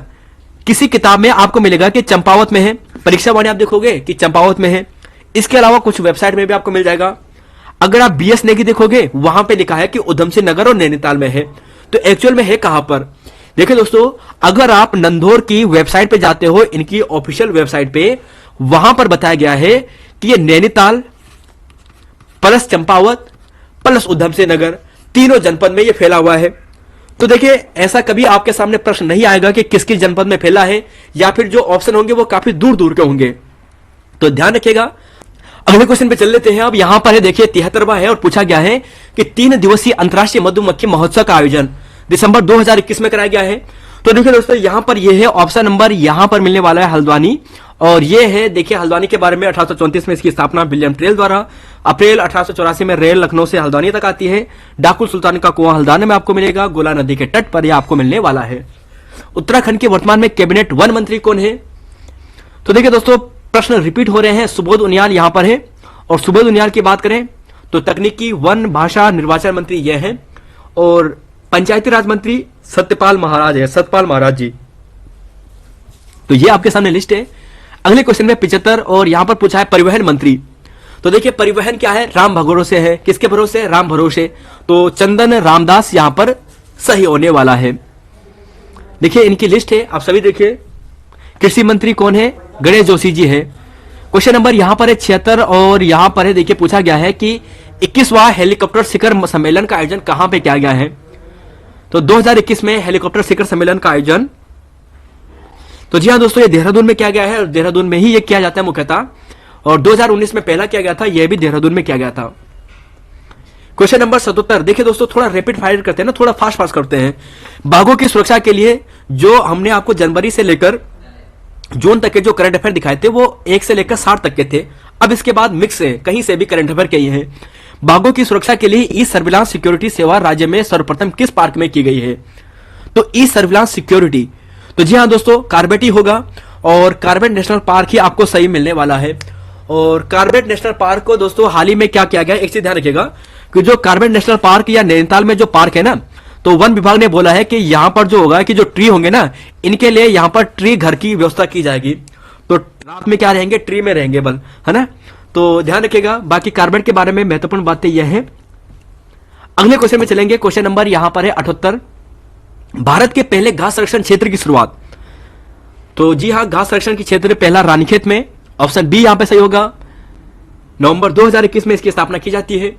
किसी किताब में आपको मिलेगा कि चंपावत में है, परीक्षा वाणी आप देखोगे कि चंपावत में है। इसके अलावा कुछ वेबसाइट में भी आपको मिल जाएगा। अगर आप BS नेगी देखोगे, वहां पे लिखा है कि उधम सिंह नगर और नैनीताल में है। तो एक्चुअल में है कहां पर? देखिए दोस्तों, अगर आप नंधौर की वेबसाइट पे जाते हो, इनकी ऑफिशियल वेबसाइट पे, वहां पर बताया गया है कि ये नैनीताल प्लस चंपावत प्लस उधम सिंह नगर, तीनों जनपद में ये फैला हुआ है। तो देखिए, ऐसा कभी आपके सामने प्रश्न नहीं आएगा कि किस किस जनपद में फैला है, या फिर जो ऑप्शन होंगे वो काफी दूर दूर के होंगे, तो ध्यान रखिएगा। अगले क्वेश्चन पे चल लेते हैं। अब यहां पर है, देखिए 73वां है और पूछा गया है कि 3 दिवसीय अंतर्राष्ट्रीय मधुमक्खी महोत्सव का आयोजन दिसंबर 2021 में कराया गया है। तो देखिए दोस्तों, यहां पर यह है ऑप्शन नंबर, यहां पर मिलने वाला है हल्द्वानी। और यह है, देखिए हल्द्वानी के बारे में 1834 में इसकी स्थापना विलियम ट्रेल द्वारा। अप्रैल 1884 में रेल लखनऊ से हल्द्वानी तक आती है। डाकुल सुल्तान का कुआं हल्द्वानी में आपको मिलेगा, गोला नदी के तट पर यह आपको मिलने वाला है। उत्तराखंड के वर्तमान में कैबिनेट वन मंत्री कौन है? तो देखिए दोस्तों, प्रश्न रिपीट हो रहे हैं। सुबोध उनियाल यहां पर है, और सुबोध उनियाल की बात करें तो तकनीकी, वन, भाषा, निर्वाचन मंत्री यह है, और पंचायती राज मंत्री सत्यपाल महाराज है, सतपाल महाराज जी। तो ये आपके सामने लिस्ट है। अगले क्वेश्चन में 75 और यहां पर पूछा है परिवहन मंत्री। तो देखिए, परिवहन क्या है? राम भरोसे है। किसके भरोसे? राम भरोसे। तो चंदन रामदास यहां पर सही होने वाला है। देखिए इनकी लिस्ट है, आप सभी देखिए। कृषि मंत्री कौन है? गणेश जोशी जी है। क्वेश्चन नंबर यहां पर है 76 और यहां पर है, देखिए पूछा गया है कि 21वां हेलीकॉप्टर शिखर सम्मेलन का आयोजन कहां पे किया गया है? तो 2021 में हेलीकॉप्टर शिखर सम्मेलन का आयोजन, तो जी हां दोस्तों, ये देहरादून में किया गया है और देहरादून में ही ये किया जाता है मुख्यतः। और 2019 में पहला किया गया था, यह भी देहरादून में किया गया था। क्वेश्चन नंबर 77, देखिए दोस्तों, थोड़ा रैपिड फायर करते हैं ना, थोड़ा फास्ट फास्ट करते हैं। बाघों की सुरक्षा के लिए जो हमने आपको जनवरी से लेकर जून तक के जो करंट अफेयर दिखाए थे, वो 1 से लेकर 60 तक के थे। अब इसके बाद मिक्स है, कहीं से भी करंट अफेयर कही है। बाघों की सुरक्षा के लिए ई सर्विलांस सिक्योरिटी सेवा राज्य में सर्वप्रथम किस पार्क में की गई है? तो ई सर्विलांस सिक्योरिटी, तो जी हां दोस्तों, कार्बेट ही होगा, और कार्बेट नेशनल पार्क ही आपको सही मिलने वाला है। और कार्बेट नेशनल पार्क को दोस्तों हाल ही में क्या किया गया, एक चीज ध्यान रखिएगा कि जो कार्बेट नेशनल पार्क या नैनीताल में जो पार्क है ना, तो वन विभाग ने बोला है कि यहां पर जो होगा कि जो ट्री होंगे ना, इनके लिए यहां पर ट्री घर की व्यवस्था की जाएगी। तो रात में क्या रहेंगे? ट्री में रहेंगे बल, है ना। तो ध्यान रखिएगा। बाकी कार्बेट के बारे में महत्वपूर्ण बातें यह है। अगले क्वेश्चन में चलेंगे। क्वेश्चन नंबर यहां पर है 78, भारत के पहले घास संरक्षण क्षेत्र की शुरुआत। तो जी हां, घास संरक्षण की क्षेत्र पहला रानीखेत में, ऑप्शन बी यहां पे सही होगा। नवंबर 2021 में इसकी स्थापना की जाती है।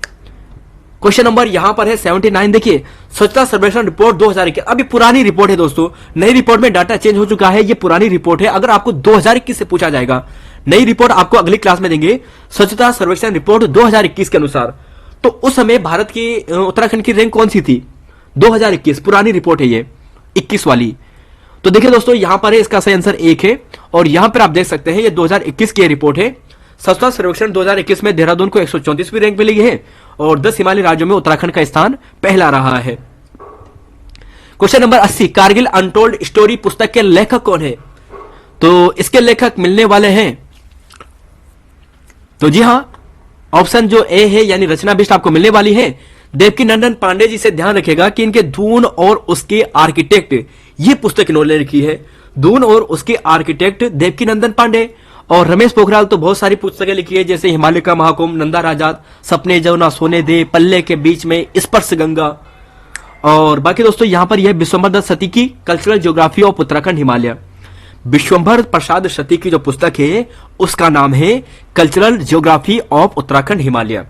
क्वेश्चन नंबर यहां पर है 79, देखिए स्वच्छता सर्वेक्षण रिपोर्ट 2021, अभी पुरानी रिपोर्ट है दोस्तों, नई रिपोर्ट में डाटा चेंज हो चुका है, ये पुरानी रिपोर्ट है। अगर आपको 2021 से पूछा जाएगा, नई रिपोर्ट आपको अगली क्लास में देंगे, स्वच्छता सर्वेक्षण रिपोर्ट 2021 के अनुसार, तो उस समय भारत की उत्तराखंड की रैंक कौन सी थी? 2021, पुरानी रिपोर्ट है ये, 21 वाली। तो देखिए दोस्तों, यहां पर है इसका सही आंसर 1 है, और यहां पर आप देख सकते हैं ये 2021 की रिपोर्ट है। स्वच्छता सर्वेक्षण 2021 में देहरादून को 134वीं रैंक मिली है, और 10 हिमालयी राज्यों में उत्तराखंड का स्थान पहला रहा है। Question number 80, Kargil untold story पुस्तक के लेखक कौन है? तो इसके लेखक मिलने वाले हैं, तो जी हां, ऑप्शन जो ए है यानी रचना बिष्ट आपको मिलने वाली है, देवकी नंदन पांडे जी। से ध्यान रखेगा कि इनके दून और उसके आर्किटेक्ट, ये पुस्तक इन्होंने लिखी है, दून और उसके आर्किटेक्ट देवकी नंदन पांडे। और रमेश पोखरियाल तो बहुत सारी पुस्तकें लिखी है, जैसे हिमालय का महाकुंभ, नंदा राजा, सपने जो ना सोने दे, पल्ले के बीच में, स्पर्श गंगा। और बाकी दोस्तों यहां पर यह विश्वंभर दत्त सती की cultural geography of Uttarakhand Himalaya, Vishwambhar Prasad Sati की जो पुस्तक है उसका नाम है cultural geography of Uttarakhand Himalaya.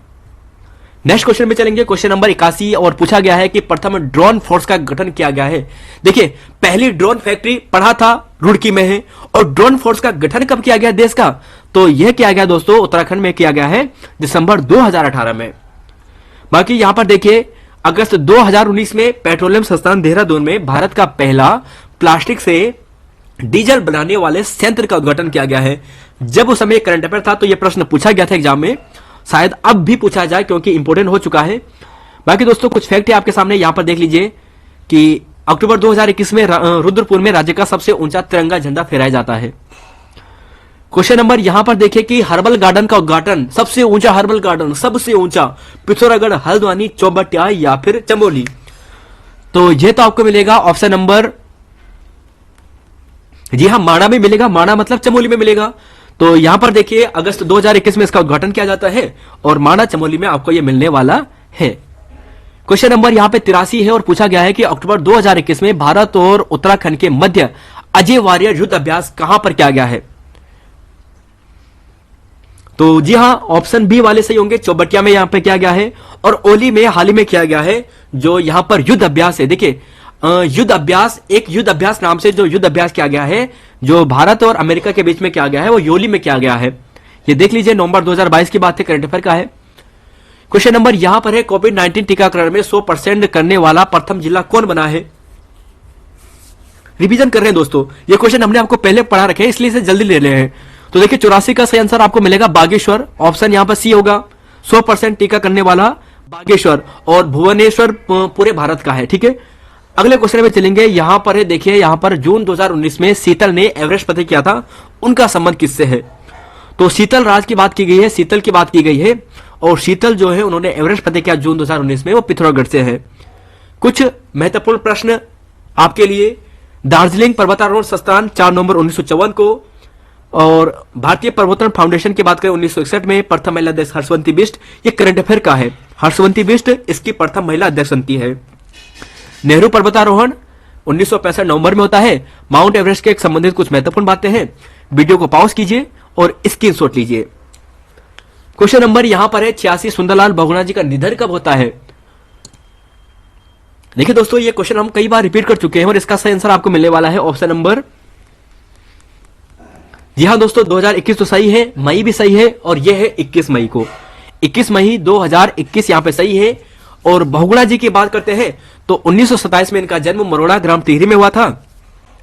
Next question में चलेंगे। क्वेश्चन नंबर 81 और पूछा गया है कि प्रथम ड्रोन फोर्स का गठन किया गया है। देखिए, पहली ड्रोन फैक्ट्री पढ़ा था रुड़की में है, और ड्रोन फोर्स का गठन कब किया गया देश का? तो यह किया गया दोस्तों उत्तराखंड में किया गया है दिसंबर 2018 में। बाकी यहां पर देखिए अगस्त 2019 में पेट्रोलियम संस्थान देहरादून में भारत का पहला प्लास्टिक से डीजल बनाने वाले संयंत्र का उद्घाटन किया गया है। जब उस समय करंट अफेयर था तो यह प्रश्न पूछा गया था एग्जाम में, शायद अब भी पूछा जाए क्योंकि इंपोर्टेंट हो चुका है। बाकी दोस्तों कुछ फैक्ट है आपके सामने, यहां पर देख लीजिए कि अक्टूबर 2021 में रुद्रपुर में राज्य का सबसे ऊंचा तिरंगा झंडा फहराया जाता है। क्वेश्चन नंबर यहां पर देखिए कि हर्बल गार्डन का उद्घाटन, सबसे ऊंचा हर्बल गार्डन, सबसे ऊंचा पिथौरागढ़, हल्द्वानी, चौबटिया या फिर चमोली। तो यह तो आपको मिलेगा ऑप्शन नंबर, जी हां, माणा में मिलेगा, माणा मतलब चमोली में मिलेगा। तो यहां पर देखिए अगस्त 2021 में इसका उद्घाटन किया जाता है और माणा चमोली में आपको यह मिलने वाला है। क्वेश्चन नंबर यहां पे 83 है और पूछा गया है कि अक्टूबर 2021 में भारत और उत्तराखंड के मध्य अजय वारियर युद्ध अभ्यास कहां पर किया गया है? तो जी हां, ऑप्शन बी वाले सही होंगे, चौबटिया में यहां पे किया गया है और ओली में हाल ही में किया गया है। जो यहां पर युद्ध अभ्यास है, देखिए युद्ध अभ्यास, एक युद्ध अभ्यास नाम से जो युद्ध अभ्यास किया गया है, जो भारत और अमेरिका के बीच में किया गया है, वो योली में किया गया है। ये देख लीजिए, नवंबर 2022 की बात है, करंट अफेयर का है। क्वेश्चन नंबर यहां पर है, कोविड-19 टीकाकरण में 100% करने वाला प्रथम जिला कौन बना है? रिवीजन कर रहे हैं दोस्तों, ये क्वेश्चन हमने आपको पहले पढ़ा रखे हैं, इसलिए इसे जल्दी ले रहे हैं। तो देखिए 84 का सही आंसर आपको मिलेगा बागेश्वर, ऑप्शन यहां पर सी होगा। 100% टीका करने वाला बागेश्वर और भुवनेश्वर पूरे भारत का है, ठीक है। अगले क्वेश्चन में चलेंगे, यहां पर है, देखिए यहां पर जून 2019 में शीतल ने एवरेस्ट फतेह किया था, उनका संबंध किससे है? तो शीतल राज की बात की गई है, शीतल की बात की गई है और शीतल जो है उन्होंने एवरेस्ट फतेह किया जून 2019 में, वो पिथौरागढ़ से है। कुछ महत्वपूर्ण प्रश्न आपके लिए, दार्जिलिंग पर्वतारोहण संस्थान 4 नवंबर 1954 को, और भारतीय पर्वतारोहण फाउंडेशन की बात करें 1961 में प्रथम महिला अध्यक्ष हर्षवंती बिष्ट, ये करंट अफेयर का है। हर्षवंती बिष्ट इसकी प्रथम महिला अध्यक्ष बनती है। नेहरू पर्वतारोहण 1965 नवंबर में होता है। माउंट एवरेस्ट के संबंधित कुछ महत्वपूर्ण बातें हैं, वीडियो को पॉज कीजिए और स्क्रीनशॉट लीजिए। क्वेश्चन नंबर यहां पर है 86, सुंदरलाल बहुगुणा जी का निधन कब होता है? देखिए दोस्तों, ये क्वेश्चन हम कई बार रिपीट कर चुके हैं और इसका सही आंसर आपको मिलने वाला है ऑप्शन नंबर, जी हां दोस्तों, 2021 तो सही है, मई भी सही है और यह है 21 मई को, 21 मई 2021 यहां पे सही है। और बहुगुणा जी की बात करते हैं तो 1927 में इनका जन्म मरोड़ा ग्राम टिहरी में हुआ था।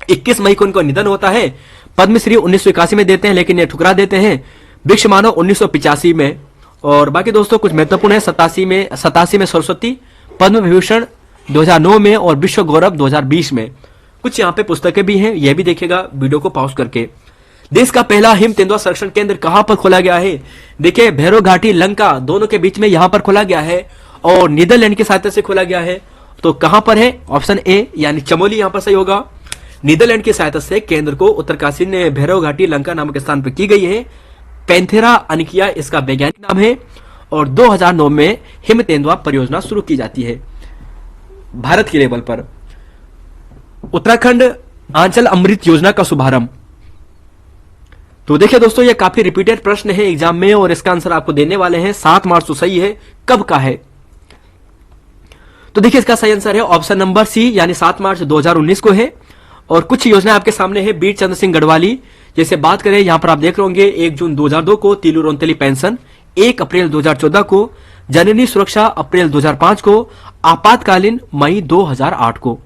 21 मई को इनका निधन होता है। पद्मश्री 1981 में देते हैं लेकिन ये ठुकरा देते हैं। वृक्ष मानव 1985 में। और बाकी दोस्तों कुछ महत्वपूर्ण है, 87 में सरस्वती, पद्म विभूषण 2009 में और विश्व गौरव 2020 में। कुछ यहाँ पे पुस्तकें भी हैं, यह भी देखिएगा वीडियो को पॉज करके। देश का पहला हिम तेंदुआ संरक्षण केंद्र कहां पर खोला गया है? देखिए भैरव घाटी, लंका दोनों के बीच में यहां पर खोला गया है और नीदरलैंड की सहायता से खोला गया है। तो कहां पर है? ऑप्शन ए यानी चमोली यहां पर सही होगा। नीदरलैंड की सहायता से केंद्र को उत्तरकाशी ने भैरव घाटी, लंका नामक स्थान पर की गई है। पैंथेरा अनिकिया इसका वैज्ञानिक नाम है और 2009 में हिम तेंदुआ परियोजना शुरू की जाती है भारत के लेवल पर। उत्तराखंड आंचल अमृत योजना का शुभारंभ। तो देखिए दोस्तों, ये काफी रिपीटेड प्रश्न है एग्जाम में और इसका आंसर आपको देने वाले हैं। 7 मार्च तो सही है, कब का है? तो देखिए इसका सही आंसर है ऑप्शन नंबर सी यानी 7 मार्च 2019 को है। और कुछ योजना आपके सामने है, बीर चंद्र सिंह गढ़वाली, जैसे बात करें यहां पर आप देख रहे होंगे 1 जून 2002 को तीलू रोंतली पेंशन, 1 अप्रैल 2014 को जननी सुरक्षा, अप्रैल 2005 को आपातकालीन, मई 2008 को।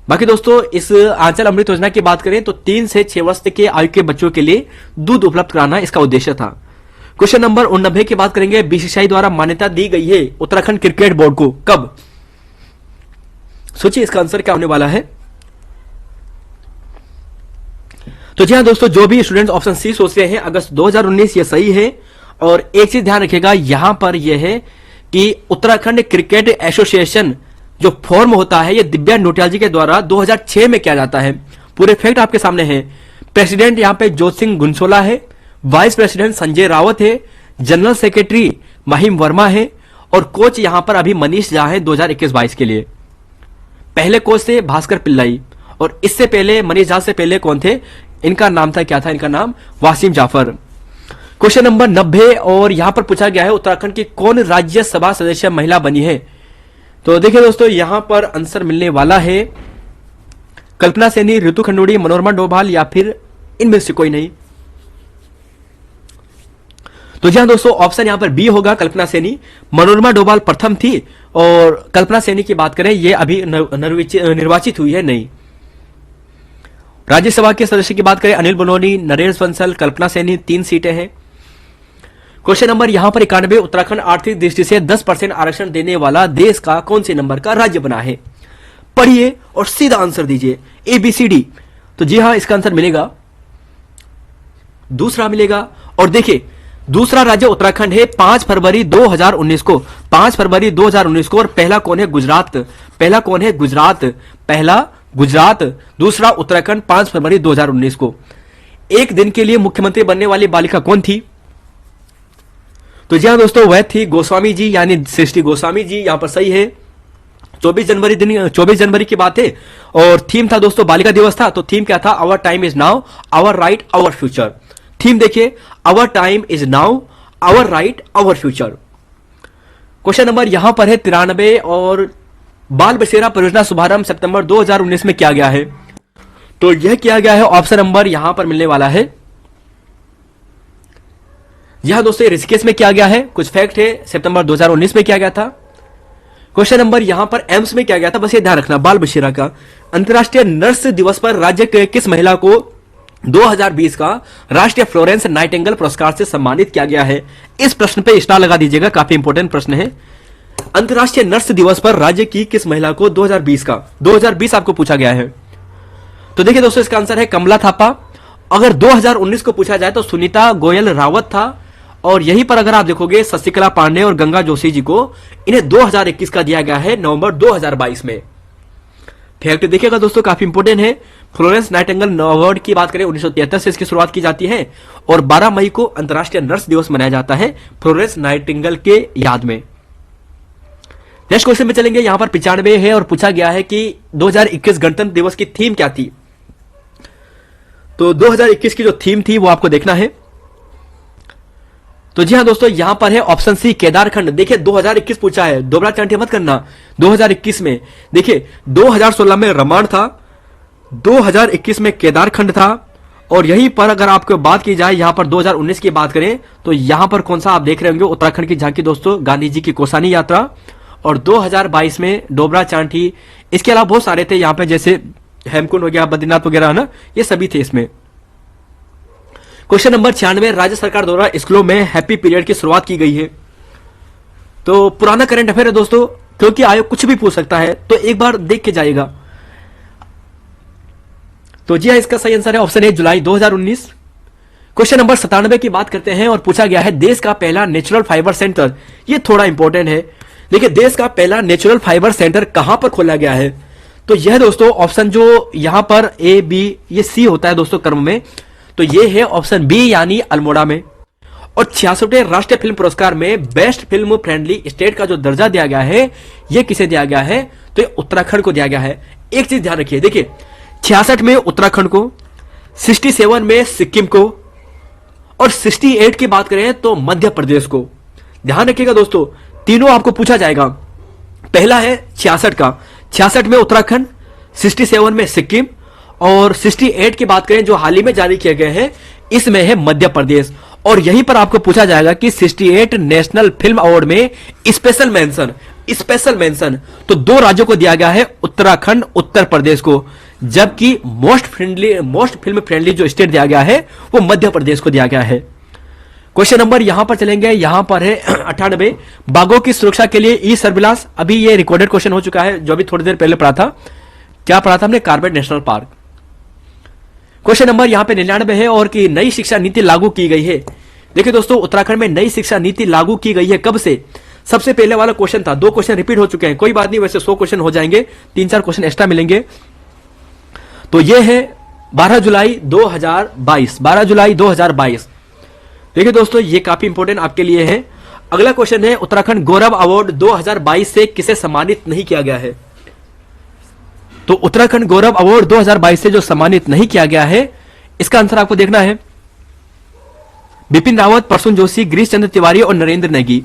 बाकी दोस्तों इस आंचल अमृत योजना की बात करें तो 3 से 6 वर्ष के आयु के बच्चों के लिए दूध उपलब्ध कराना इसका उद्देश्य था। क्वेश्चन नंबर 89 की बात करेंगे, बीसीसीआई द्वारा मान्यता दी गई है उत्तराखंड क्रिकेट बोर्ड को कब? सोचिए इसका आंसर क्या होने वाला है। तो जी हां दोस्तों, जो भी स्टूडेंट्स ऑप्शन सी सोच रहे हैं अगस्त 2019 ये सही है। और एक चीज ध्यान रखिएगा, यहां पर यह है कि उत्तराखंड क्रिकेट एसोसिएशन जो फॉर्म होता है ये दिव्या नोटियाल जी के द्वारा 2006 में किया जाता है। पूरे फैक्ट आपके सामने हैं। प्रेसिडेंट यहां पे जोत सिंह गुंसोला है, वाइस प्रेसिडेंट संजय रावत है, जनरल सेक्रेटरी महिम वर्मा है और कोच यहां पर अभी मनीष झा है 2021-22 के लिए। पहले कोच थे भास्कर पिल्लाई और इससे पहले मनीष झा से पहले कौन थे? इनका नाम था, क्या था इनका नाम? वासिम जाफर। क्वेश्चन नंबर 90 और यहां पर पूछा गया है उत्तराखंड की कौन राज्यसभा सदस्य महिला बनी है? तो देखिए दोस्तों, यहां पर आंसर मिलने वाला है कल्पना सैनी, ऋतु खंडूड़ी, मनोरमा डोभाल या फिर इनमें से कोई नहीं। तो जी हाँ दोस्तों, ऑप्शन यहां पर बी होगा, कल्पना सैनी। मनोरमा डोभाल प्रथम थी और कल्पना सैनी की बात करें ये अभी निर्वाचित हुई है नहीं। राज्यसभा के सदस्य की बात करें, अनिल बलूनी, नरेश बंसल, कल्पना सैनी, 3 सीटें हैं। क्वेश्चन नंबर यहां पर 91, उत्तराखंड आर्थिक दृष्टि से 10% आरक्षण देने वाला देश का कौन से नंबर का राज्य बना है? पढ़िए और सीधा आंसर दीजिए, ABCD। तो जी हां, इसका आंसर मिलेगा दूसरा मिलेगा। और देखिए, दूसरा राज्य उत्तराखंड है 5 फरवरी 2019 को, 5 फरवरी 2019 को। और पहला कौन है? गुजरात। पहला कौन है? गुजरात। पहला गुजरात, दूसरा उत्तराखंड 5 फरवरी 2019 को। एक दिन के लिए मुख्यमंत्री बनने वाली बालिका कौन थी? तो जी हां दोस्तों, वह थी गोस्वामी जी, यानी सृष्टि गोस्वामी जी। यहां पर सही है। 24 जनवरी की बात है और थीम था दोस्तों बालिका दिवस था। तो थीम क्या था? Our time is now, our right, our future. Theme देखिए, our time is now, our right, our future. Question number यहां पर है 93, और बाल बसेरा परियोजना शुभारंभ सितंबर 2019 में किया गया है। तो यह किया गया है, ऑप्शन नंबर यहां पर मिलने वाला है। यह दोस्तों ऋषिकेश में किया गया है। कुछ फैक्ट है, सितंबर 2019 में किया गया था। क्वेश्चन नंबर यहां पर एम्स में किया गया था, बस ये ध्यान रखना, बाल बसेरा का। अंतर्राष्ट्रीय नर्स दिवस पर राज्य के किस महिला को 2020 का राष्ट्रीय फ्लोरेंस नाइटिंगेल पुरस्कार से सम्मानित किया गया है? इस प्रश्न पे स्टार लगा दीजिएगा, काफी इंपॉर्टेंट प्रश्न है। अंतर्राष्ट्रीय नर्स दिवस पर राज्य की किस महिला को 2020 आपको पूछा गया है? तो देखिए दोस्तों, इसका आंसर है कमला थापा। अगर 2019 को पूछा जाए तो सुनीता गोयल रावत था। और यहीं पर अगर आप देखोगे शशिकला पांडे और गंगा जोशी जी को, इन्हें 2021 का दिया गया है, नवंबर 2022 में। फैक्ट देखिएगा दोस्तों, काफी इंपोर्टेंट है। फ्लोरेंस नाइटिंगेल अवार्ड की बात करें 1973 से इसकी शुरुआत की जाती है और 12 मई को अंतर्राष्ट्रीय नर्स दिवस मनाया जाता है फ्लोरेंस नाइटिंगेल के याद में। नेक्स्ट क्वेश्चन में चलेंगे। यहां पर 95 है और पूछा गया है कि 2021 गणतंत्र दिवस की थीम क्या थी? तो 2021 की जो थीम थी वो आपको देखना है। तो जी हां दोस्तों, यहां पर है ऑप्शन सी, केदारखंड। देखिए 2021 पूछा है, दोबारा चांटे मत करना। 2021 में देखिए, 2016 में रमाण था, 2021 में केदारखंड था। और यहीं पर अगर आपको बात की जाए, यहां पर 2019 की बात करें तो यहां पर कौन सा आप देख रहे होंगे? उत्तराखंड की झांकी दोस्तों, गांधी जी की कोसानी यात्रा। और 2022 में डोबरा चांठी। इसके अलावा बहुत सारे थे यहां पे, जैसे हेमकुंड हो गया, बद्रीनाथ वगैरह, है ना, ये सभी थे इसमें। क्वेश्चन नंबर 96, राज्य सरकार द्वारा स्कूलों में हैप्पी पीरियड की शुरुआत की गई है। तो पुराना करंट अफेयर है दोस्तों, क्योंकि आयोग कुछ भी पूछ सकता है, तो एक बार देख के जाएगा। तो जी हां, इसका सही आंसर है option A, July 2019। Question number 97 की बात करते हैं और पूछा गया है देश का पहला नेचुरल फाइबर सेंटर। ये थोड़ा इंपॉर्टेंट है। देखिए, देश का पहला नेचुरल फाइबर सेंटर कहां पर खोला गया है? तो यह दोस्तों ऑप्शन जो यहां पर ए, बी, ये सी होता है दोस्तों क्रम में, तो ये है ऑप्शन बी, यानी अल्मोड़ा में। और 66वें राष्ट्रीय फिल्म पुरस्कार में बेस्ट फिल्म फ्रेंडली स्टेट का जो दर्जा दिया गया है, ये किसे दिया गया है? तो ये उत्तराखंड को दिया गया है। एक चीज ध्यान रखिए, देखिए 66 में उत्तराखंड को, 67 में सिक्किम को, और 68 की बात करें तो मध्य प्रदेश को। ध्यान रखिएगा दोस्तों, तीनों आपको पूछा जाएगा। पहला है 66 का, 66 में उत्तराखंड, 67 में सिक्किम, और 68 की बात करें जो हाल ही में जारी किए गए हैं, इसमें है मध्य प्रदेश। और यहीं पर आपको पूछा जाएगा कि 68 नेशनल फिल्म अवार्ड में स्पेशल मेंशन तो 2 राज्यों को दिया गया है, उत्तराखंड, उत्तर प्रदेश को, जबकि मोस्ट फिल्म फ्रेंडली जो स्टेट दिया गया है वो मध्य प्रदेश को दिया गया है। क्वेश्चन नंबर यहां पर चलेंगे, यहां पर है 98, बाघों की सुरक्षा के लिए ई सर्विलांस। अभी ये रिकॉर्डेड क्वेश्चन हो चुका है, जो अभी थोड़ी देर पहले पढ़ा था। क्या पढ़ा था हमने? Corbett national park. Question number यहां पे 99 है और कि नई शिक्षा नीति लागू की गई है। देखिए दोस्तों, उत्तराखंड में नई शिक्षा नीति लागू की गई है, कब से? सबसे पहले वाला क्वेश्चन था, 2 क्वेश्चन रिपीट हो चुके हैं, कोई बात नहीं, वैसे 100 क्वेश्चन हो जाएंगे, 3-4 क्वेश्चन एक्स्ट्रा मिलेंगे। तो ये है 12 जुलाई 2022। देखिए दोस्तों, ये काफी इंपॉर्टेंट आपके लिए है। अगला क्वेश्चन है, उत्तराखंड गौरव अवार्ड 2022 से किसे सम्मानित नहीं किया गया है? तो उत्तराखंड गौरव अवार्ड 2022 से जो सम्मानित नहीं किया गया है, इसका आंसर आपको देखना है बिपिन रावत, प्रसून जोशी, गिरीश चंद्र तिवारी और नरेंद्र नेगी।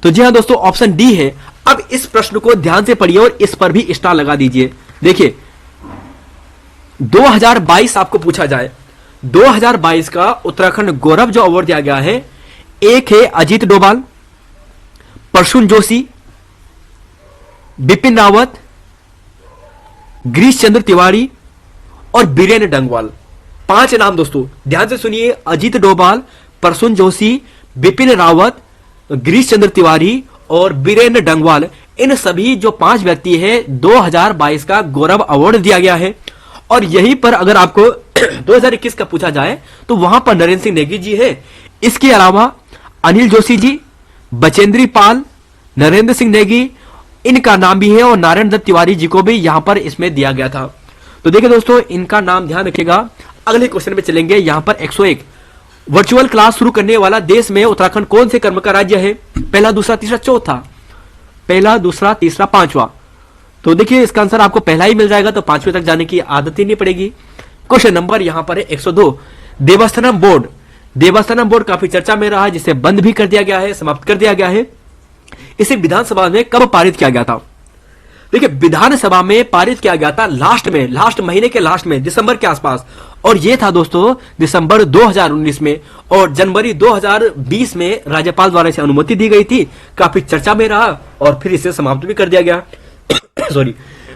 तो जी हां दोस्तों, ऑप्शन डी है। अब इस प्रश्न को ध्यान से पढ़िए और इस पर भी स्टार लगा दीजिए। देखिए 2022 आपको पूछा जाए 2022 का उत्तराखंड गौरव जो अवार्ड दिया गया है, एक है अजीत डोभाल, प्रसून जोशी, बिपिन रावत, गिरीश चंद्र तिवारी और बीरेन्द्र डंगवाल। 5 नाम दोस्तों, ध्यान से सुनिए। अजीत डोभाल, प्रसून जोशी, बिपिन रावत, गिरीश चंद्र तिवारी और बीरेन्द्र डंगवाल, इन सभी जो 5 व्यक्ति है 2022 का गौरव अवार्ड दिया गया है। और यहीं पर अगर आपको 2021 का पूछा जाए तो वहां पर नरेंद्र सिंह नेगी जी है। इसके अलावा अनिल जोशी जी, बचेंद्री पाल, नरेंद्र सिंह नेगी, इनका नाम भी है और नारायण दत्त तिवारी जी को भी यहां पर इसमें दिया गया था। तो देखिए दोस्तों, इनका नाम ध्यान रखिएगा। अगले क्वेश्चन में चलेंगे। यहां पर 101 वर्चुअल क्लास शुरू करने वाला देश में उत्तराखंड कौन से क्रम का राज्य है? पहला, दूसरा, तीसरा, चौथा। पहला, दूसरा, तीसरा, पांचवा। तो देखिए इसका आंसर आपको पहला ही मिल जाएगा, तो 5वें तक जाने की आदत ही नहीं पड़ेगी। क्वेश्चन नंबर यहां पर है 102। देवस्थानम बोर्ड, देवस्थानम बोर्ड काफी चर्चा में रहा है, जिसे बंद भी कर दिया गया है, समाप्त कर दिया गया है। इसे विधानसभा में कब पारित किया गया था? देखिए विधानसभा में पारित किया गया था लास्ट महीने के लास्ट में, दिसंबर के आसपास। और यह था दोस्तों दिसंबर 2019 में, और जनवरी 2020 में राज्यपाल द्वारा इसे अनुमति दी गई थी। काफी चर्चा में रहा और फिर इसे समाप्त भी कर दिया गया। सॉरी।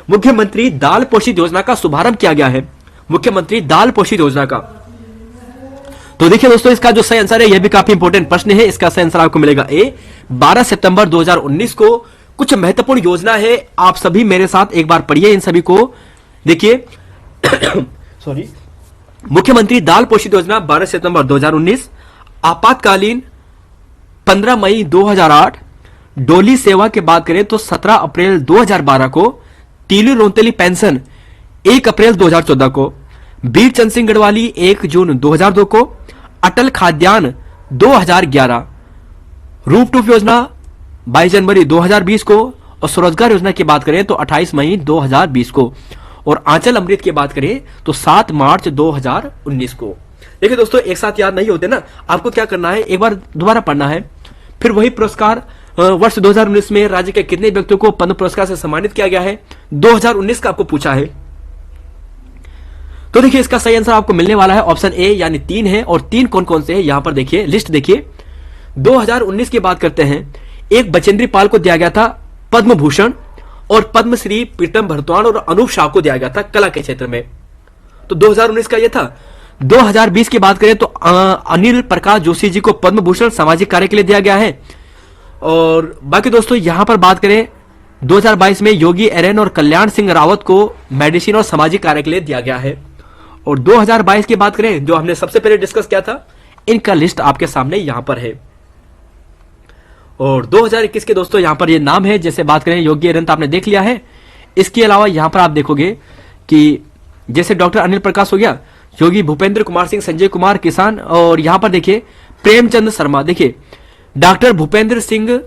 मुख्यमंत्री दाल पोषित योजना का शुभारंभ किया गया है, मुख्यमंत्री दाल पोषित योजना का। तो देखिए दोस्तों, इसका जो सही आंसर है, यह भी काफी इंपॉर्टेंट प्रश्न है। इसका सही आंसर आपको मिलेगा ए। 12 सितंबर 2019 को। कुछ महत्वपूर्ण योजना है, आप सभी मेरे साथ एक बार पढ़िए इन सभी को। देखिए सॉरी, मुख्यमंत्री दाल पोषित योजना 12 सितंबर 2019, आपातकालीन 15 मई 2008, डोली सेवा की बात करें तो 17 अप्रैल 2012 को, तीली रोहतली पेंशन 1 अप्रैल 2014 को, बीर चंद सिंह गढ़वाली 1 जून 2002 को, अटल खाद्यान्न 2011, रूफटॉप योजना 22 जनवरी 2020 को, और स्वरोजगार योजना की बात करें तो 28 मई 2020 को, और आंचल अमृत की बात करें तो 7 मार्च 2019 को। देखिए दोस्तों, एक साथ याद नहीं होते ना, आपको क्या करना है, एक बार दोबारा पढ़ना है। फिर वही पुरस्कार वर्ष 2019 में राज्य के कितने व्यक्तियों को पद्म पुरस्कार से सम्मानित किया गया है? 2019 का आपको पूछा है। तो देखिए इसका सही आंसर आपको मिलने वाला है ऑप्शन ए, यानी 3 है। और 3 कौन कौन से है यहां पर देखिए, लिस्ट देखिए। 2019 की बात करते हैं, एक बचेंद्री पाल को दिया गया था पद्म भूषण, और पद्मश्री प्रीतम भरतवाण और अनूप शाह को दिया गया था कला के क्षेत्र में। तो 2019 का यह था। 2020 की बात करें तो अनिल प्रकाश जोशी जी को पद्म भूषण सामाजिक कार्य के लिए दिया गया है। और बाकी दोस्तों यहां पर बात करें 2022 में योगी एरन और कल्याण सिंह रावत को मेडिसिन और सामाजिक कार्य के लिए दिया गया है। और 2022 की बात करें, जो हमने सबसे पहले डिस्कस किया था, इनका लिस्ट आपके सामने यहां पर है। और 2021 के दोस्तों यहां पर ये नाम है, जैसे बात करें योगी एरन तो आपने देख लिया है। इसके अलावा यहां पर आप देखोगे कि जैसे डॉक्टर अनिल प्रकाश हो गया, योगी भूपेंद्र कुमार सिंह, संजय कुमार किसान, और यहां पर देखिए प्रेमचंद शर्मा। देखिए डॉक्टर भूपेंद्र सिंह,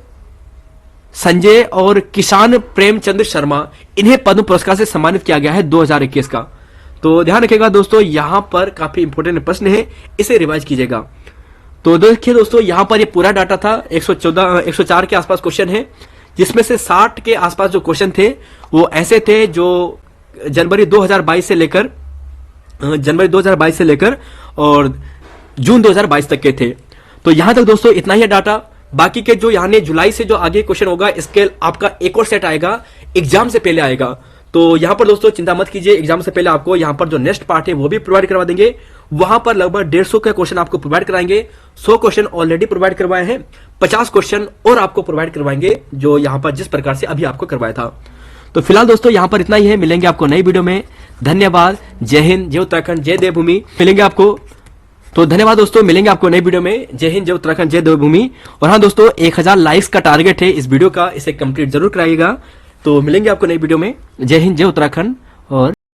संजय और किसान प्रेमचंद शर्मा, इन्हें पद्म पुरस्कार से सम्मानित किया गया है 2021 का। तो ध्यान रखिएगा दोस्तों, यहां पर काफी इंपोर्टेंट प्रश्न है, इसे रिवाइज कीजिएगा। तो देखिए दोस्तों, यहां पर ये पूरा डाटा था। 104 के आसपास क्वेश्चन है, जिसमें से 60 के आसपास जो क्वेश्चन थे वो ऐसे थे जो जनवरी 2022 से लेकर और जून 2022 तक के थे। तो यहां तक दोस्तों इतना ही डाटा। बाकी के जो यानी जुलाई से जो आगे क्वेश्चन होगा, इसके आपका एक और सेट आएगा, एग्जाम से पहले आएगा। तो यहां पर दोस्तों चिंता मत कीजिए, एग्जाम से पहले आपको यहां पर जो नेक्स्ट पार्ट है वो भी प्रोवाइड करवा देंगे। वहां पर लगभग 150 के क्वेश्चन आपको प्रोवाइड कराएंगे। 100 क्वेश्चन ऑलरेडी प्रोवाइड करवाए हैं, 50 क्वेश्चन और आपको प्रोवाइड करवाएंगे, जो यहां पर जिस प्रकार से अभी आपको करवाया था। तो फिलहाल दोस्तों यहां पर इतना ही है, मिलेंगे आपको नई वीडियो में। धन्यवाद। जय हिंद, जय उत्तराखंड, जय देवभूमि। मिलेंगे आपको, तो धन्यवाद दोस्तों, मिलेंगे आपको नई वीडियो में। जय हिंद, जय उत्तराखंड, जय देवभूमि। और हाँ दोस्तों, 1000 लाइक्स का टारगेट है इस वीडियो का, इसे कंप्लीट जरूर कराइएगा। तो मिलेंगे आपको नई वीडियो में। जय हिंद, जय उत्तराखंड और